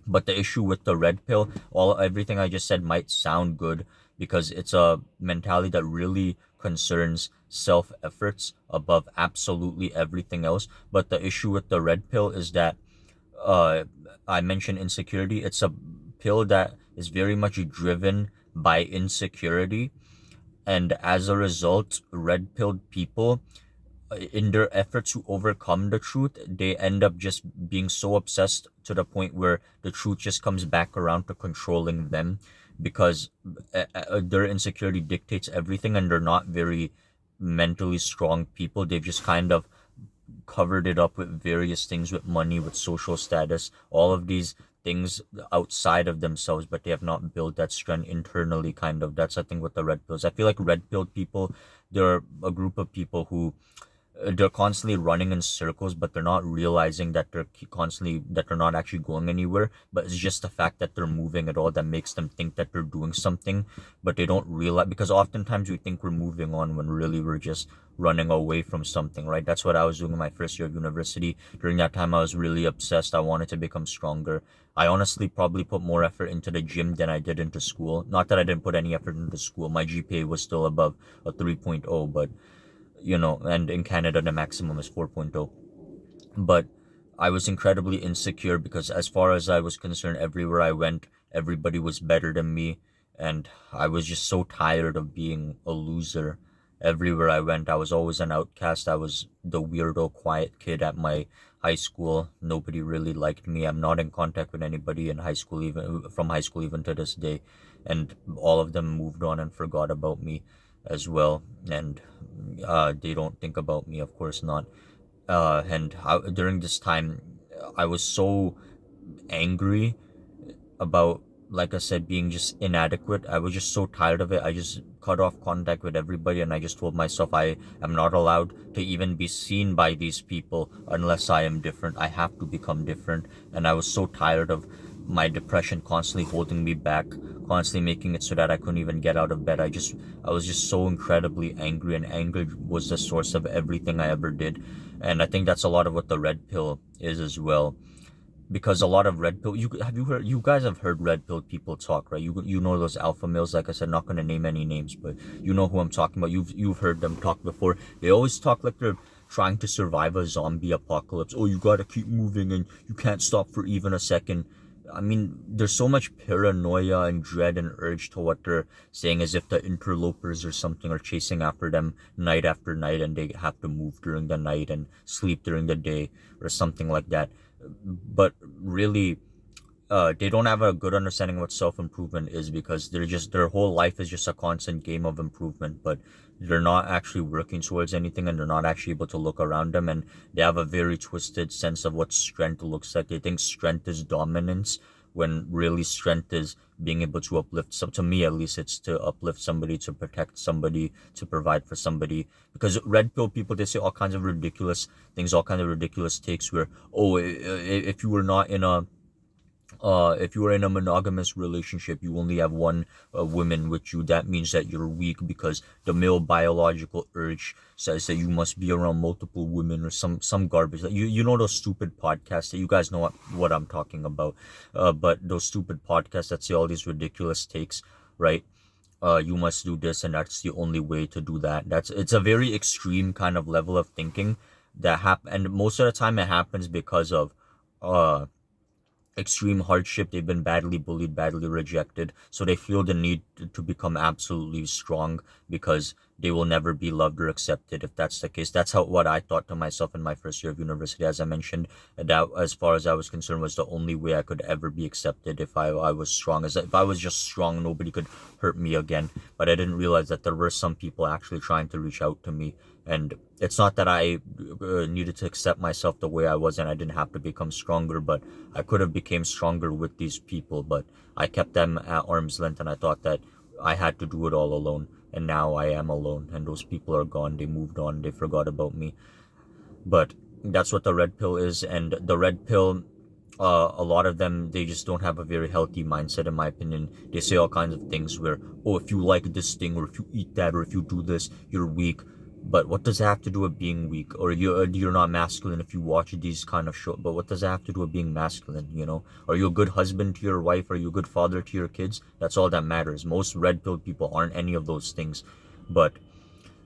But the issue with the red pill, everything I just said might sound good because it's a mentality that really concerns self efforts above absolutely everything else. But the issue with the red pill is that uh I mentioned insecurity. It's a pill that is very much driven by insecurity, and as a result, red pilled people, in their effort to overcome the truth, they end up just being so obsessed to the point where the truth just comes back around to controlling them, because their insecurity dictates everything, and they're not very mentally strong people. They've just kind of covered it up with various things, with money, with social status, all of these things outside of themselves, but they have not built that strength internally, kind of. That's, I think, what the red pills. I feel like red pilled people, they're a group of people who they're constantly running in circles, but they're not realizing that they're not actually going anywhere. But it's just the fact that they're moving at all that makes them think that they're doing something, but they don't realize, because oftentimes we think we're moving on when really we're just running away from something, right? That's what I was doing in my first year of university. During that time, I was really obsessed. I wanted to become stronger. I honestly probably put more effort into the gym than I did into school. Not that I didn't put any effort into school. My GPA was still above a 3.0, but and in Canada, the maximum is 4.0. But I was incredibly insecure because, as far as I was concerned, everywhere I went, everybody was better than me. And I was just so tired of being a loser. Everywhere I went, I was always an outcast. I was the weirdo, quiet kid at my high school. Nobody really liked me. I'm not in contact with anybody in high school, even from high school, even to this day. And all of them moved on and forgot about me as well. And they don't think about me, of course not. During this time, I was so angry about, like I said, being just inadequate. I was just so tired of it. I just cut off contact with everybody, and I just told myself I am not allowed to even be seen by these people unless I am different. I have to become different. And I was so tired of my depression constantly holding me back, constantly making it so that I couldn't even get out of bed. I was just so incredibly angry, and anger was the source of everything I ever did. And I think that's a lot of what the red pill is as well, because a lot of red pill, you guys have heard red pill people talk, right? You know those alpha males. Like I said, not going to name any names, but you know who I'm talking about. You've heard them talk before. They always talk like they're trying to survive a zombie apocalypse. Oh, you got to keep moving and you can't stop for even a second. I mean, there's so much paranoia and dread and urge to what they're saying, as if the interlopers or something are chasing after them night after night, and they have to move during the night and sleep during the day or something like that. But really, they don't have a good understanding what self-improvement is, because their whole life is just a constant game of improvement, but they're not actually working towards anything, and they're not actually able to look around them, and they have a very twisted sense of what strength looks like. They think strength is dominance, when really strength is being able to uplift. So to me, at least, it's to uplift somebody, to protect somebody, to provide for somebody. Because red pill people, they say all kinds of ridiculous things, all kinds of ridiculous takes where, oh, if you were not in a if you are in a monogamous relationship, you only have one woman with you. That means that you're weak, because the male biological urge says that you must be around multiple women, or some garbage. Like, you know those stupid podcasts that you guys know what I'm talking about. But those stupid podcasts that say all these ridiculous takes, right? You must do this, and that's the only way to do that. It's a very extreme kind of level of thinking that and most of the time it happens because of uh extreme hardship. They've been badly bullied, badly rejected, so they feel the need to become absolutely strong, because they will never be loved or accepted if that's the case. That's how what I thought to myself in my first year of university. As I mentioned, that as far as I was concerned was the only way I could ever be accepted, if I was strong. As if I was just strong, nobody could hurt me again. But I didn't realize that there were some people actually trying to reach out to me, and it's not that I needed to accept myself the way I was, and I didn't have to become stronger, but I could have became stronger with these people. But I kept them at arm's length, and I thought that I had to do it all alone. And now I am alone, and those people are gone. They moved on. They forgot about me. But that's what the red pill is. And the red pill, a lot of them, they just don't have a very healthy mindset, in my opinion. They say all kinds of things where, oh, if you like this thing, or if you eat that, or if you do this, you're weak. But what does that have to do with being weak? Or you're not masculine if you watch these kind of shows. But what does that have to do with being masculine? Are you a good husband to your wife? Are you a good father to your kids? That's all that matters. Most red pill people aren't any of those things. But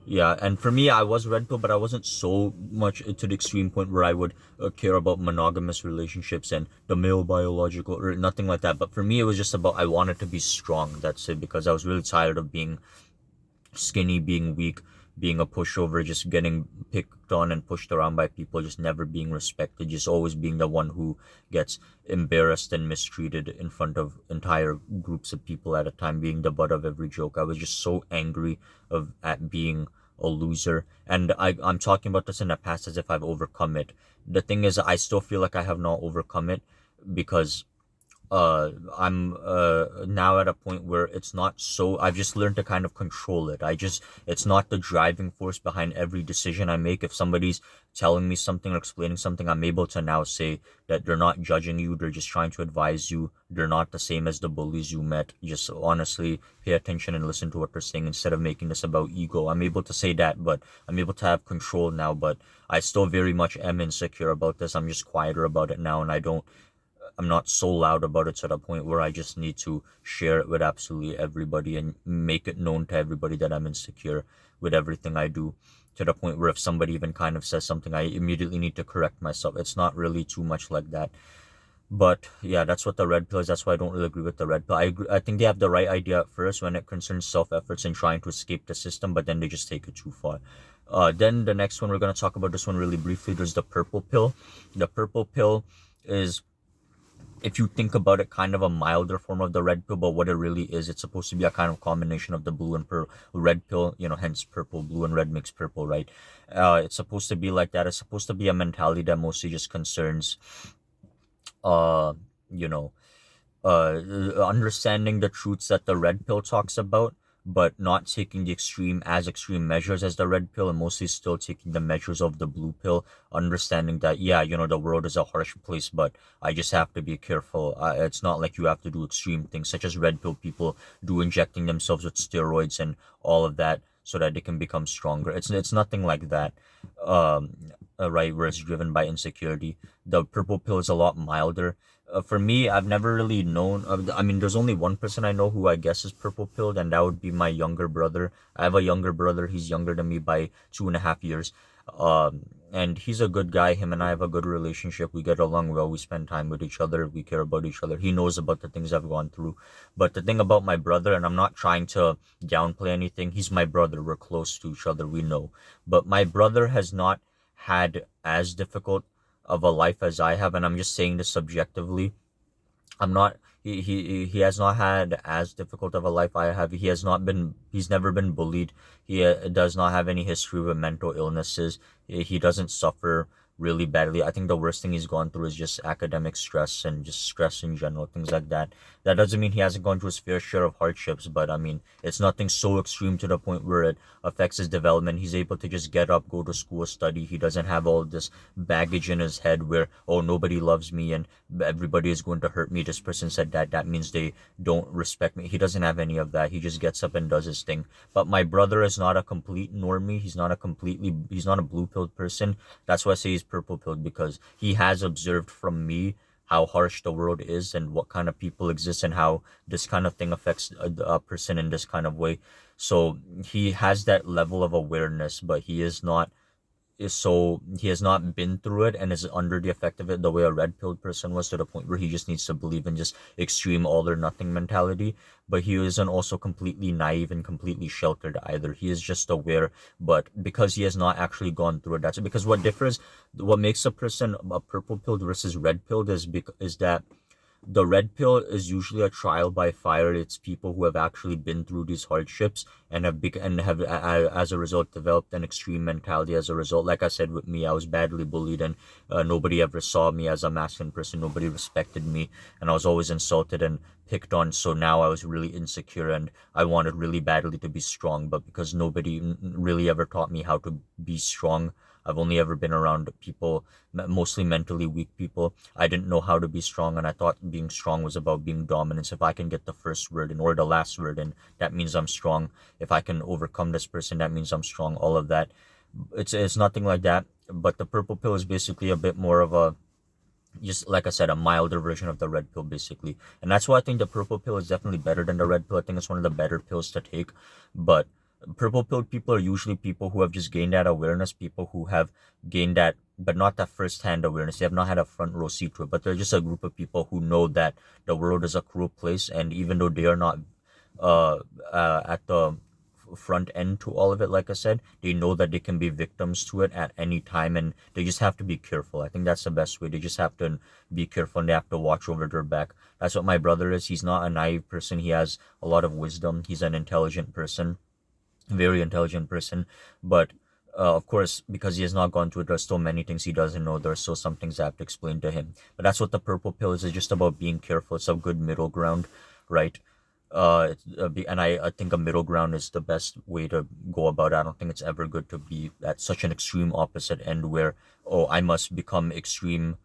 yeah, and for me, I was red pill, but I wasn't so much to the extreme point where I would care about monogamous relationships and the male biological, or nothing like that. But for me, it was just about, I wanted to be strong. That's it, because I was really tired of being skinny, being weak, being a pushover, just getting picked on and pushed around by people, just never being respected, just always being the one who gets embarrassed and mistreated in front of entire groups of people at a time, being the butt of every joke. I was just so angry at being a loser. And I'm talking about this in the past as if I've overcome it. The thing is, I still feel like I have not overcome it, because I'm now at a point where it's not so, I've just learned to kind of control it. It's not the driving force behind every decision I make. If somebody's telling me something or explaining something, I'm able to now say that they're not judging you, they're just trying to advise you. They're not the same as the bullies you met. Just honestly pay attention and listen to what they're saying, instead of making this about ego. I'm able to say that, but I'm able to have control now. But I still very much am insecure about this. I'm just quieter about it now, and I'm not so loud about it to the point where I just need to share it with absolutely everybody and make it known to everybody that I'm insecure with everything I do, to the point where if somebody even kind of says something, I immediately need to correct myself. It's not really too much like that. But yeah, that's what the red pill is. That's why I don't really agree with the red pill. I think they have the right idea at first when it concerns self-efforts and trying to escape the system, but then they just take it too far. Then the next one, we're going to talk about this one really briefly. There's the purple pill. The purple pill is, if you think about it, kind of a milder form of the red pill. But what it really is, it's supposed to be a kind of combination of the blue and red pill, hence purple. Blue and red makes purple, right? It's supposed to be like that. It's supposed to be a mentality that mostly just concerns uh you know understanding the truths that the red pill talks about, but not taking the extreme measures as the red pill, and mostly still taking the measures of the blue pill. Understanding that, yeah, the world is a harsh place, but I just have to be careful. It's not like you have to do extreme things, such as red pill people do, injecting themselves with steroids and all of that so that they can become stronger. It's nothing like that. Right, where it's driven by insecurity. The purple pill is a lot milder. For me, I've never really known. I mean, there's only one person I know who I guess is purple pilled, and that would be my younger brother. I have a younger brother. He's younger than me by 2.5 years. And he's a good guy. Him and I have a good relationship. We get along well. We spend time with each other. We care about each other. He knows about the things I've gone through. But the thing about my brother, and I'm not trying to downplay anything, he's my brother. We're close to each other. We know. But my brother has not had as difficult of a life as I have, and I'm just saying this subjectively. I'm not. He has not had as difficult of a life I have. He has not been. He's never been bullied. He does not have any history with mental illnesses. He doesn't suffer really badly. I think the worst thing he's gone through is just academic stress and just stress in general, things like that. That doesn't mean he hasn't gone through his fair share of hardships, but I mean, it's nothing so extreme to the point where it affects his development. He's able to just get up, go to school, study. He doesn't have all this baggage in his head where, oh, nobody loves me and everybody is going to hurt me. This person said that. That means they don't respect me. He doesn't have any of that. He just gets up and does his thing. But my brother is not a complete normie. He's not a blue pilled person. That's why I say he's purple pilled, because he has observed from me how harsh the world is and what kind of people exist and how this kind of thing affects a person in this kind of way. So he has that level of awareness, but he has not been through it and is under the effect of it the way a red pilled person was, to the point where he just needs to believe in just extreme all or nothing mentality. But he isn't also completely naive and completely sheltered either. He is just aware, but because he has not actually gone through it, that's it. Because what makes a person a purple pilled versus red pilled is that the red pill is usually a trial by fire. It's people who have actually been through these hardships and have as a result developed an extreme mentality. As a result, like I said, with me, I was badly bullied, and nobody ever saw me as a masculine person. Nobody respected me, and I was always insulted and picked on. So now I was really insecure, and I wanted really badly to be strong, but because nobody really ever taught me how to be strong, I've only ever been around people, mostly mentally weak people. I didn't know how to be strong, and I thought being strong was about being dominant. If I can get the first word in or the last word in, that means I'm strong. If I can overcome this person, that means I'm strong. All of that. It's nothing like that. But the purple pill is basically a bit more of a, just like I said, a milder version of the red pill, basically. And that's why I think the purple pill is definitely better than the red pill. I think it's one of the better pills to take. But purple pill people are usually people who have just gained that awareness, people who have gained that, but not that first hand awareness. They have not had a front row seat to it, but they're just a group of people who know that the world is a cruel place. And even though they are not uh, at the front end to all of it, like I said, they know that they can be victims to it at any time, and they just have to be careful. I think that's the best way. They just have to be careful, and they have to watch over their back. That's what my brother is. He's not a naive person. He has a lot of wisdom. He's an intelligent person, very intelligent person. But of course, because he has not gone through it, there's still many things he doesn't know. There's still some things I have to explain to him. But that's what the purple pill is. It's just about being careful. It's a good middle ground, right? And I think a middle ground is the best way to go about it. I don't think it's ever good to be at such an extreme opposite end where, oh, I must become extreme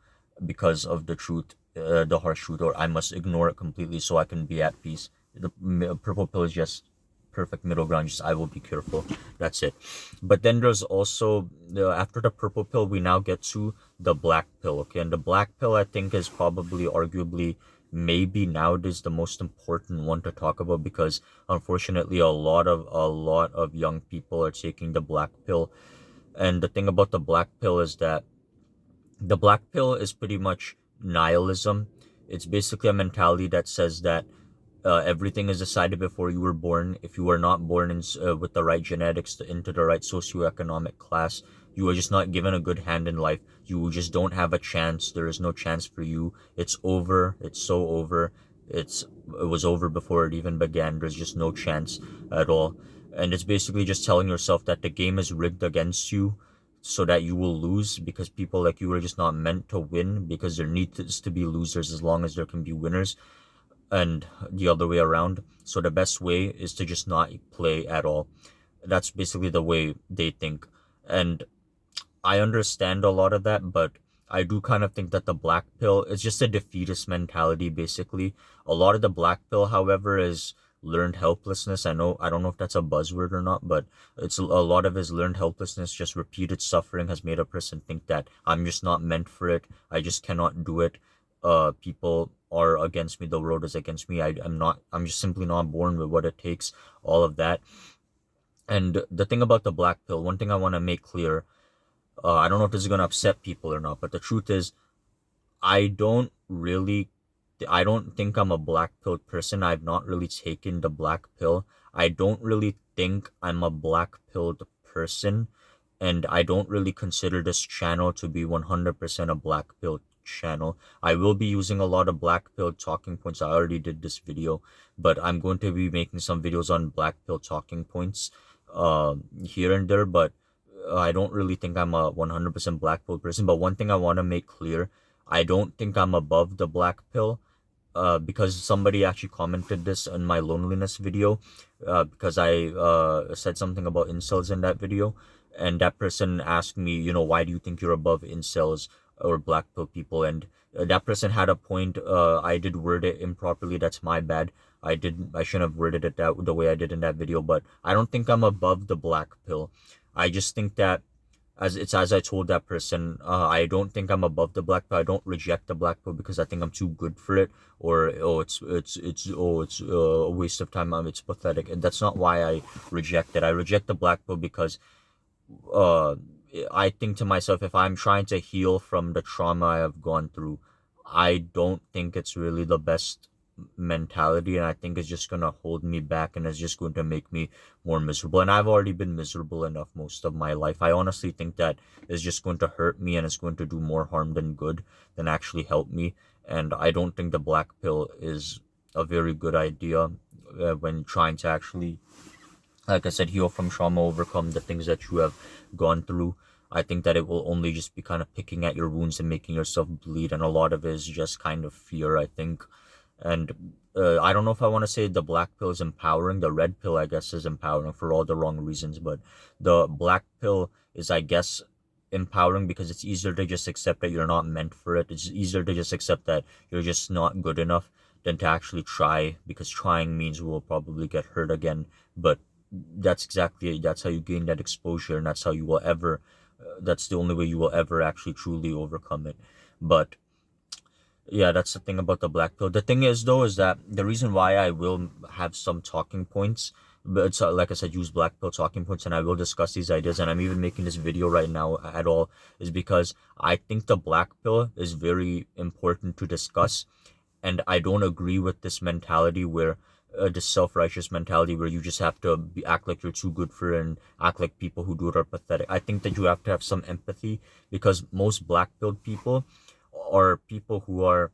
because of the truth, the harsh truth, or I must ignore it completely so I can be at peace. The purple pill is just perfect middle ground. Just, I will be careful. That's it. But then there's also after the purple pill, we now get to the black pill. Okay, and the black pill, I think, is probably, arguably, maybe nowadays the most important one to talk about, because unfortunately a lot of young people are taking the black pill. And the thing about the black pill is that the black pill is pretty much nihilism. It's basically a mentality that says that everything is decided before you were born. If you were not born with the right genetics into the right socioeconomic class, you were just not given a good hand in life. You just don't have a chance. There is no chance for you. It's over. It's so over. It was over before it even began. There's just no chance at all. And it's basically just telling yourself that the game is rigged against you so that you will lose, because people like you are just not meant to win, because there needs to be losers as long as there can be winners, and the other way around. So the best way is to just not play at all. That's basically the way they think. And I understand a lot of that, but I do kind of think that the black pill is just a defeatist mentality, basically. A lot of the black pill, however, is learned helplessness. I don't know if that's a buzzword or not, but it's a lot of his learned helplessness. Just repeated suffering has made a person think that I'm just not meant for it. I just cannot do it. People are against me. The world is against me. I'm not, I'm just simply not born with what it takes, all of that. And the thing about the black pill, one thing I want to make clear, I don't know if this is going to upset people or not, but the truth is, I don't really, I don't think I'm a black pilled person. I've not really taken the black pill. I don't really think I'm a black pilled person. And I don't really consider this channel to be 100% a black pill channel. I will be using a lot of Blackpill talking points. I already did this video, but I'm going to be making some videos on Blackpill talking points here and there, but I don't really think I'm a 100% black pill person. But one thing I want to make clear, I don't think I'm above the black pill, because somebody actually commented this in my loneliness video, because I said something about incels in that video, and that person asked me, why do you think you're above incels or black pill people? And that person had a point. I did word it improperly. That's my bad. I shouldn't have worded it the way I did in that video. But I don't think I'm above the black pill. I just think that, as I told that person, I don't think I'm above the black pill. I don't reject the black pill because I think I'm too good for it, or it's a waste of time. It's pathetic, and that's not why I reject it. I reject the black pill because uh I think to myself, if I'm trying to heal from the trauma I have gone through, I don't think it's really the best mentality, and I think it's just gonna hold me back, and it's just going to make me more miserable. And I've already been miserable enough most of my life. I honestly think that it's just going to hurt me, and it's going to do more harm than good, than actually help me. And I don't think the black pill is a very good idea when trying to actually, like I said, heal from trauma, overcome the things that you have gone through. I think that it will only just be kind of picking at your wounds and making yourself bleed, and a lot of it is just kind of fear, I think. And I don't know if I want to say the black pill is empowering. The red pill, I guess, is empowering for all the wrong reasons, but the black pill is, I guess, empowering because it's easier to just accept that you're not meant for it. It's easier to just accept that you're just not good enough than to actually try, because trying means we will probably get hurt again. But that's how you gain that exposure, and that's how you will ever that's the only way you will ever actually truly overcome it. But yeah, that's the thing about the black pill. The thing is, though, is that the reason why I will have some talking points, but it's like I said, use black pill talking points, and I will discuss these ideas, and I'm even making this video right now at all, is because I think the black pill is very important to discuss, and I don't agree with this mentality where this self-righteous mentality where you just have to act like you're too good for it and act like people who do it are pathetic. I think that you have to have some empathy, because most black pilled people are people who are,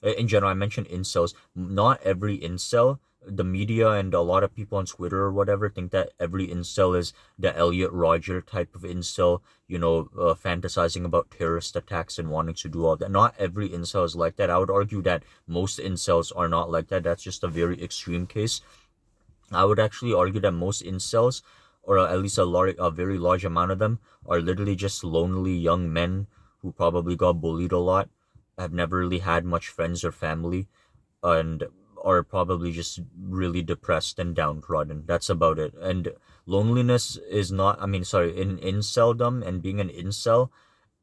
in general, I mentioned incels. Not every incel, the media and a lot of people on Twitter or whatever think that every incel is the Elliot Roger type of incel, fantasizing about terrorist attacks and wanting to do all that. Not every incel is like that. I would argue that most incels are not like that. That's just a very extreme case. I would actually argue that most incels, or at least a very large amount of them, are literally just lonely young men who probably got bullied a lot, have never really had much friends or family, and are probably just really depressed and downtrodden. That's about it. And loneliness is not, I mean, sorry, in inceldom and being an incel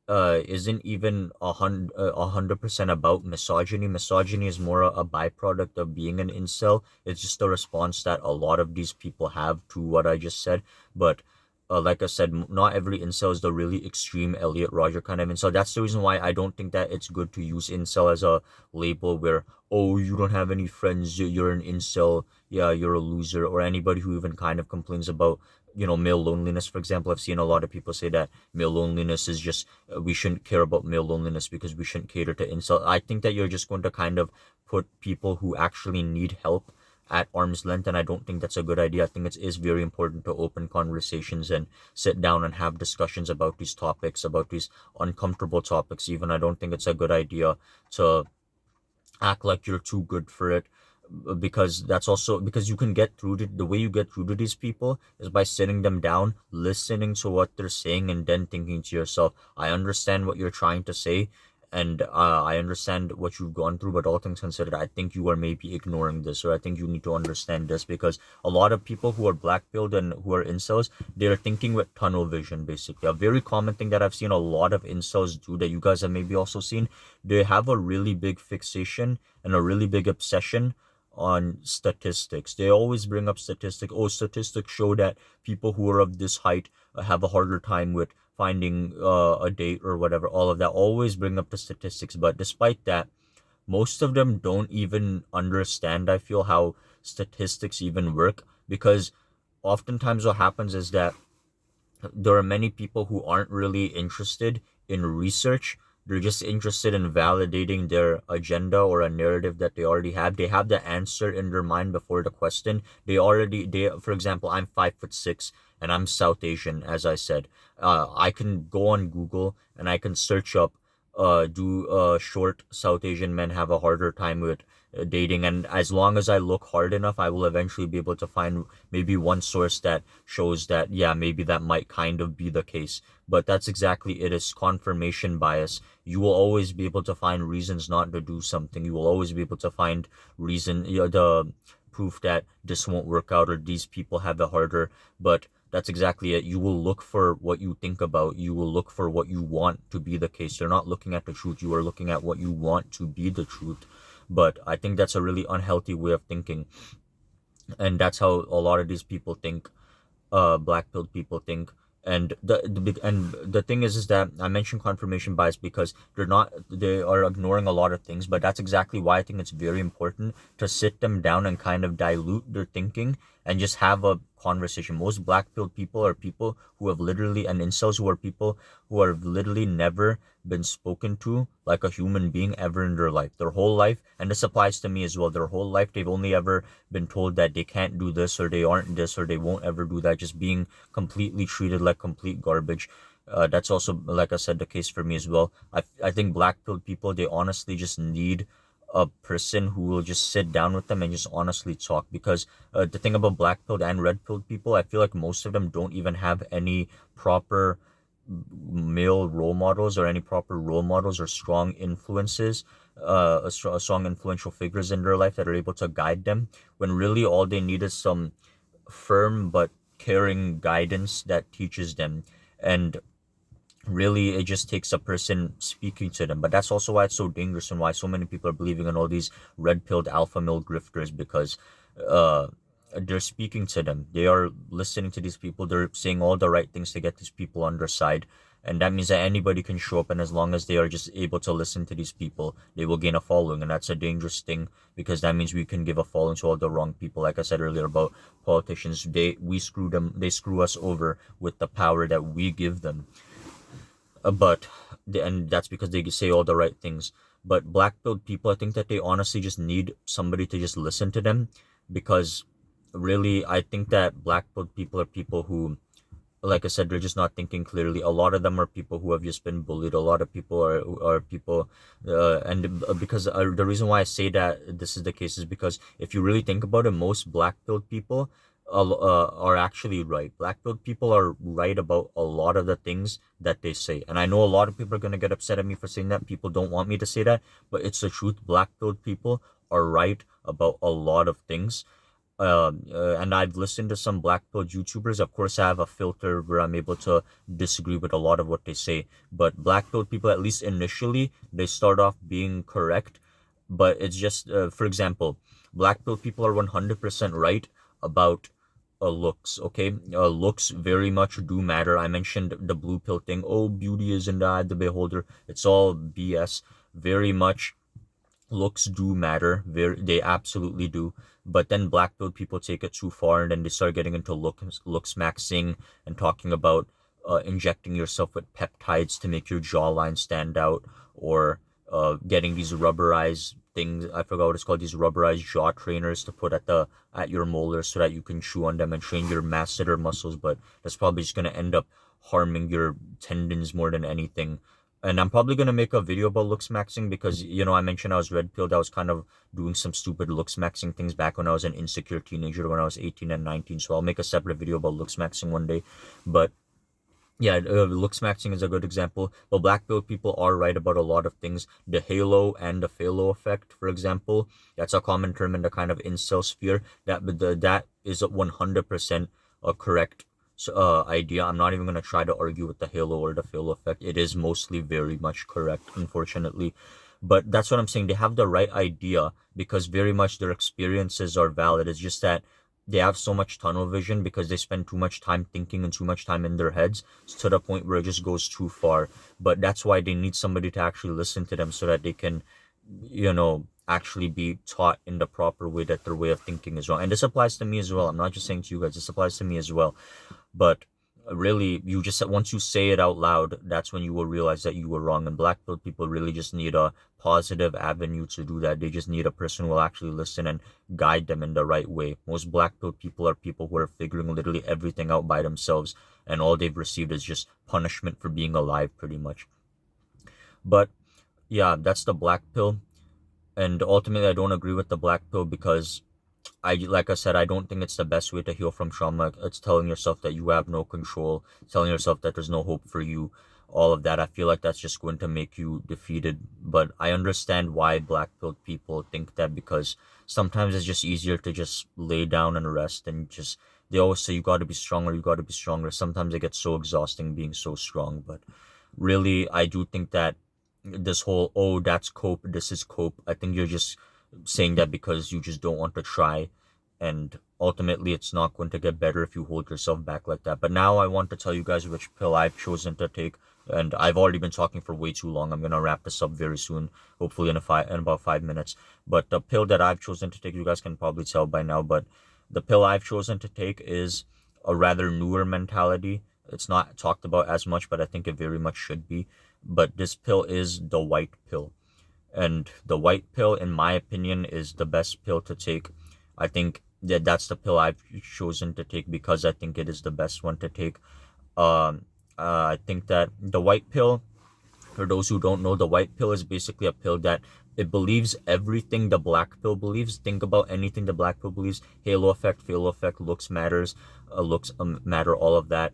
isn't even 100% about misogyny. Misogyny is more a byproduct of being an incel. It's just a response that a lot of these people have to what I just said. But like I said, not every incel is the really extreme Elliot Roger kind of incel. That's the reason why I don't think that it's good to use incel as a label where, oh, you don't have any friends, you're an incel, yeah, you're a loser, or anybody who even kind of complains about, male loneliness, for example. I've seen a lot of people say that male loneliness is just, we shouldn't care about male loneliness because we shouldn't cater to incel. I think that you're just going to kind of put people who actually need help at arm's length, and I don't think that's a good idea. I think it is very important to open conversations and sit down and have discussions about these topics, about these uncomfortable topics even. I don't think it's a good idea to act like you're too good for it, because that's also because you can get through to the way you get through to these people is by sitting them down, listening to what they're saying, and then thinking to yourself, I understand what you're trying to say, and I understand what you've gone through, but all things considered, I think you are maybe ignoring this, or I think you need to understand this. Because a lot of people who are black pilled and who are incels, they're thinking with tunnel vision. Basically, a very common thing that I've seen a lot of incels do, that you guys have maybe also seen, they have a really big fixation and a really big obsession on statistics. They always bring up statistics. Oh, statistics show that people who are of this height have a harder time with finding a date or whatever. All of that, always bring up the statistics. But despite that, most of them don't even understand, I feel, how statistics even work. Because oftentimes what happens is that there are many people who aren't really interested in research. They're just interested in validating their agenda or a narrative that they already have. They have the answer in their mind before the question. For example, I'm 5'6" and I'm South Asian, as I said. I can go on Google and I can search up, do short South Asian men have a harder time with dating, and as long as I look hard enough, I will eventually be able to find maybe one source that shows that, yeah, maybe that might kind of be the case. But that's exactly it, is confirmation bias. You will always be able to find reasons not to do something. You will always be able to find reason, the proof that this won't work out or these people have it harder. But that's exactly it. You will look for what you think about. You will look for what you want to be the case. You're not looking at the truth. You are looking at what you want to be the truth. But I think that's a really unhealthy way of thinking. And that's how a lot of these people think, black pilled people think. And the thing is that I mentioned confirmation bias because they are ignoring a lot of things. But that's exactly why I think it's very important to sit them down and kind of dilute their thinking and just have a conversation. Most black pilled people are people who have literally, and incels who are people who have literally never been spoken to like a human being ever in their whole life. And this applies to me as well. Their whole life they've only ever been told that they can't do this or they aren't this or they won't ever do that, just being completely treated like complete garbage. That's also, like I said, the case for me as well. I think black pilled people, they honestly just need a person who will just sit down with them and just honestly talk. Because the thing about black pilled and red pilled people, I feel like most of them don't even have any proper male role models or any proper role models or strong influences, strong influential figures in their life that are able to guide them, when really all they need is some firm but caring guidance that teaches them. And really it just takes a person speaking to them. But that's also why it's so dangerous and why so many people are believing in all these red pilled alpha male grifters, because uh they're speaking to them, they are listening to these people, they're saying all the right things to get these people on their side. And that means that anybody can show up, and as long as they are just able to listen to these people, they will gain a following. And that's a dangerous thing, because that means we can give a following to all the wrong people. Like I said earlier about politicians, they screw us over with the power that we give them. And that's because they say all the right things. But black pilled people, I think that they honestly just need somebody to just listen to them. Because really, I think that black pilled people are people who, like I said, they're just not thinking clearly. A lot of them are people who have just been bullied. A lot of people are people, and because the reason why I say that this is the case is because if you really think about it, most black pilled people are actually right. Black pilled people are right about a lot of the things that they say. And I know a lot of people are gonna get upset at me for saying that. People don't want me to say that, but it's the truth. Black pilled people are right about a lot of things. And I've listened to some black pill YouTubers. Of course, I have a filter where I'm able to disagree with a lot of what they say. But black pill people, at least initially, they start off being correct. But it's just, for example, black pill people are 100% right about looks. Okay, looks very much do matter. I mentioned the blue pill thing. Oh, beauty is in the eye of the beholder. It's all BS. Very much looks do matter, they absolutely do. But then black pilled people take it too far, and then they start getting into looks maxing and talking about injecting yourself with peptides to make your jawline stand out, or getting these rubberized things, I forgot what it's called, these rubberized jaw trainers to put at your molars so that you can chew on them and train your masseter muscles. But that's probably just going to end up harming your tendons more than anything. And I'm probably gonna make a video about looks maxing, because I mentioned I was red pilled. I was kind of doing some stupid looks maxing things back when I was an insecure teenager, when I was 18 and 19. So I'll make a separate video about looks maxing one day. But yeah, looks maxing is a good example. But black pilled people are right about a lot of things. The halo and the phalo effect, for example, that's a common term in the kind of incel sphere. That is 100% a correct idea. I'm not even going to try to argue with the halo or the phalo effect. It is mostly very much correct, unfortunately. But that's what I'm saying. They have the right idea because very much their experiences are valid. It's just that they have so much tunnel vision because they spend too much time thinking and too much time in their heads to the point where it just goes too far. But that's why they need somebody to actually listen to them so that they can, actually be taught in the proper way that their way of thinking is wrong. And this applies to me as well. I'm not just saying to you guys, this applies to me as well. But really, you just, once you say it out loud, that's when you will realize that you were wrong. And black pill people really just need a positive avenue to do that. They just need a person who will actually listen and guide them in the right way. Most black pill people are people who are figuring literally everything out by themselves, and all they've received is just punishment for being alive, pretty much. But yeah, that's the black pill. And ultimately, I don't agree with the black pill because like I said, I don't think it's the best way to heal from trauma. It's telling yourself that you have no control, telling yourself that there's no hope for you, all of that. I feel like that's just going to make you defeated. But I understand why black pilled people think that, because sometimes it's just easier to just lay down and rest, and just, they always say you got to be stronger, you got to be stronger. Sometimes it gets so exhausting being so strong. But really, I do think that this whole, oh, that's cope, this is cope, I think you're just saying that because you just don't want to try, and ultimately it's not going to get better if you hold yourself back like that. But now I want to tell you guys which pill I've chosen to take, and I've already been talking for way too long. I'm gonna wrap this up very soon, hopefully in about 5 minutes. But the pill that I've chosen to take, you guys can probably tell by now, but the pill I've chosen to take is a rather newer mentality. It's not talked about as much, but I think it very much should be. But this pill is the white pill. And the white pill, in my opinion, is the best pill to take. I think that that's the pill I've chosen to take because I think it is the best one to take. I think that the white pill, for those who don't know, the white pill is basically a pill that it believes everything the black pill believes. Think about anything the black pill believes: halo effect, halo effect, looks matters, looks matter, all of that.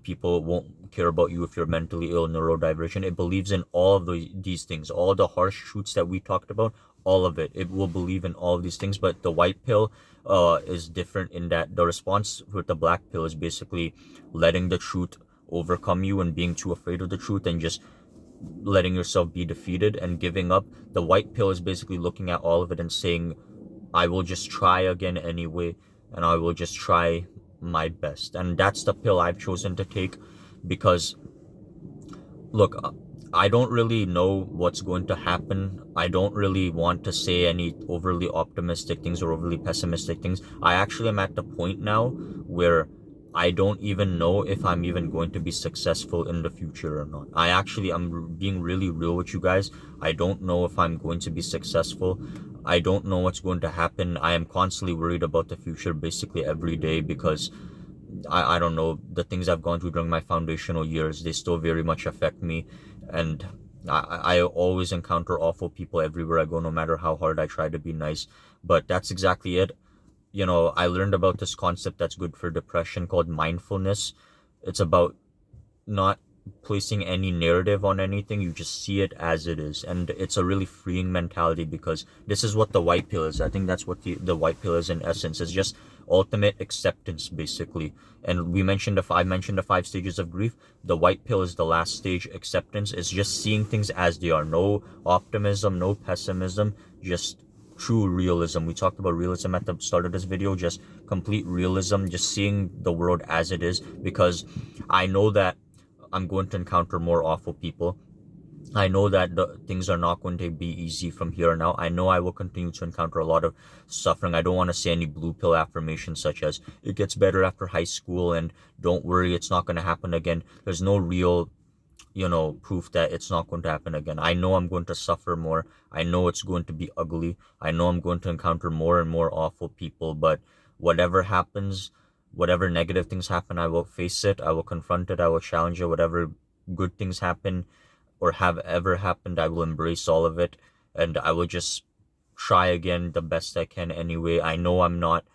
People won't care about you if you're mentally ill, neurodivergent. It believes in all of these things, all the harsh truths that we talked about, all of it. It will believe in all of these things. But the white pill is different in that the response with the black pill is basically letting the truth overcome you and being too afraid of the truth and just letting yourself be defeated and giving up. The white pill is basically looking at all of it and saying, I will just try again anyway, and I will just try my best. And that's the pill I've chosen to take because, look, I don't really know what's going to happen. I don't really want to say any overly optimistic things or overly pessimistic things. I actually am at the point now where I don't even know if I'm even going to be successful in the future or not. I'm being really real with you guys. I don't know if I'm going to be successful. I don't know what's going to happen. I am constantly worried about the future basically every day because I don't know, the things I've gone through during my foundational years, they still very much affect me. And I always encounter awful people everywhere I go, no matter how hard I try to be nice. But that's exactly it. You know, I learned about this concept that's good for depression called mindfulness. It's about not placing any narrative on anything. You just see it as it is, and it's a really freeing mentality because this is what the white pill is. I think that's what the white pill is in essence. It's just ultimate acceptance basically. And I mentioned the 5 stages of grief. The white pill is the last stage, acceptance. It's just seeing things as they are. No optimism, no pessimism, just true realism. We talked about realism at the start of this video, just complete realism, just seeing the world as it is, because I know that I'm going to encounter more awful people. I know that the things are not going to be easy from here on out. I know I will continue to encounter a lot of suffering. I don't want to say any blue pill affirmations such as it gets better after high school and don't worry, it's not going to happen again. There's no real, proof that it's not going to happen again. I know I'm going to suffer more. I know it's going to be ugly. I know I'm going to encounter more and more awful people, but whatever happens, whatever negative things happen, I will face it. I will confront it. I will challenge it. Whatever good things happen or have ever happened, I will embrace all of it. And I will just try again the best I can anyway. I know I'm not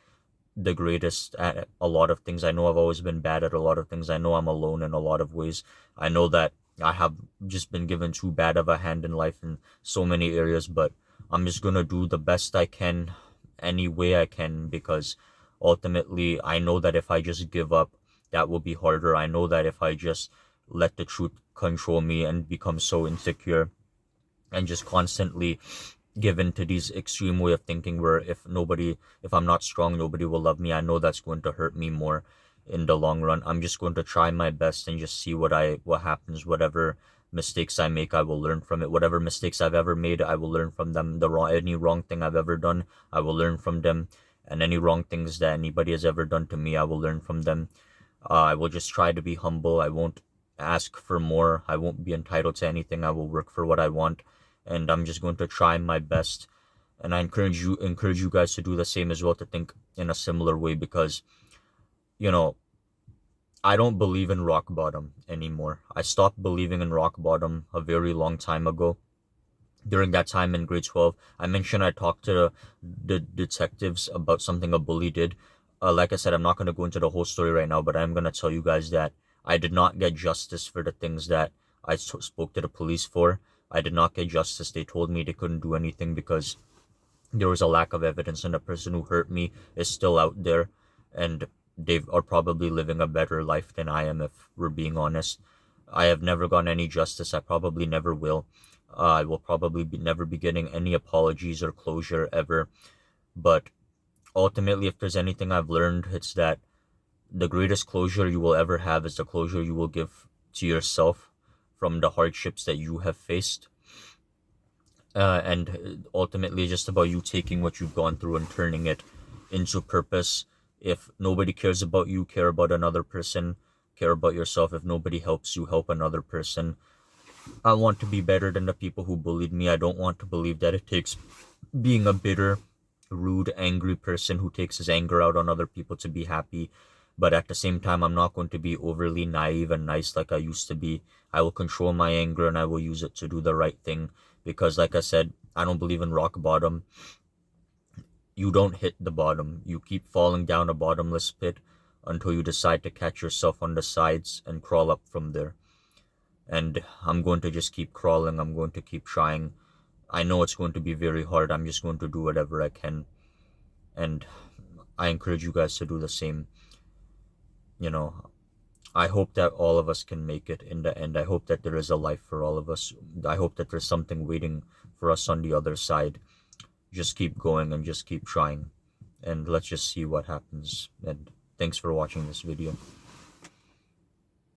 the greatest at a lot of things. I know I've always been bad at a lot of things. I know I'm alone in a lot of ways. I know that I have just been given too bad of a hand in life in so many areas, but I'm just gonna do the best I can any way I can, because ultimately I know that if I just give up, that will be harder. I know that if I just let the truth control me and become so insecure and just constantly given to these extreme way of thinking where if I'm not strong, nobody will love me, I know that's going to hurt me more in the long run. I'm just going to try my best and just see what happens. Whatever mistakes I make, I will learn from it. Whatever mistakes I've ever made, I will learn from them. Any wrong thing I've ever done, I will learn from them. And any wrong things that anybody has ever done to me, I will learn from them. I will just try to be humble. I won't ask for more. I won't be entitled to anything. I will work for what I want, and I'm just going to try my best. And I encourage you guys to do the same as well, to think in a similar way, because you know I don't believe in rock bottom anymore. I stopped believing in rock bottom a very long time ago. During that time in grade 12, I mentioned I talked to the detectives about something a bully did. Like I said, I'm not going to go into the whole story right now, but I'm going to tell you guys that I did not get justice for the things that I spoke to the police for. I did not get justice. They told me they couldn't do anything because there was a lack of evidence, and the person who hurt me is still out there, and they are probably living a better life than I am, if we're being honest. I have never gotten any justice. I probably never will. I will probably never be getting any apologies or closure ever. But ultimately, if there's anything I've learned, it's that the greatest closure you will ever have is the closure you will give to yourself from the hardships that you have faced. And ultimately, just about you taking what you've gone through and turning it into purpose. If nobody cares about you, care about another person, care about yourself. If nobody helps you, help another person. I want to be better than the people who bullied me. I don't want to believe that it takes being a bitter, rude, angry person who takes his anger out on other people to be happy. But at the same time, I'm not going to be overly naive and nice like I used to be. I will control my anger and I will use it to do the right thing. Because, like I said, I don't believe in rock bottom. You don't hit the bottom. You keep falling down a bottomless pit until you decide to catch yourself on the sides and crawl up from there. And I'm going to just keep crawling. I'm going to keep trying. I know it's going to be very hard. I'm just going to do whatever I can. And I encourage you guys to do the same. You know, I hope that all of us can make it in the end. I hope that there is a life for all of us. I hope that there's something waiting for us on the other side. Just keep going and just keep trying. And let's just see what happens. And thanks for watching this video.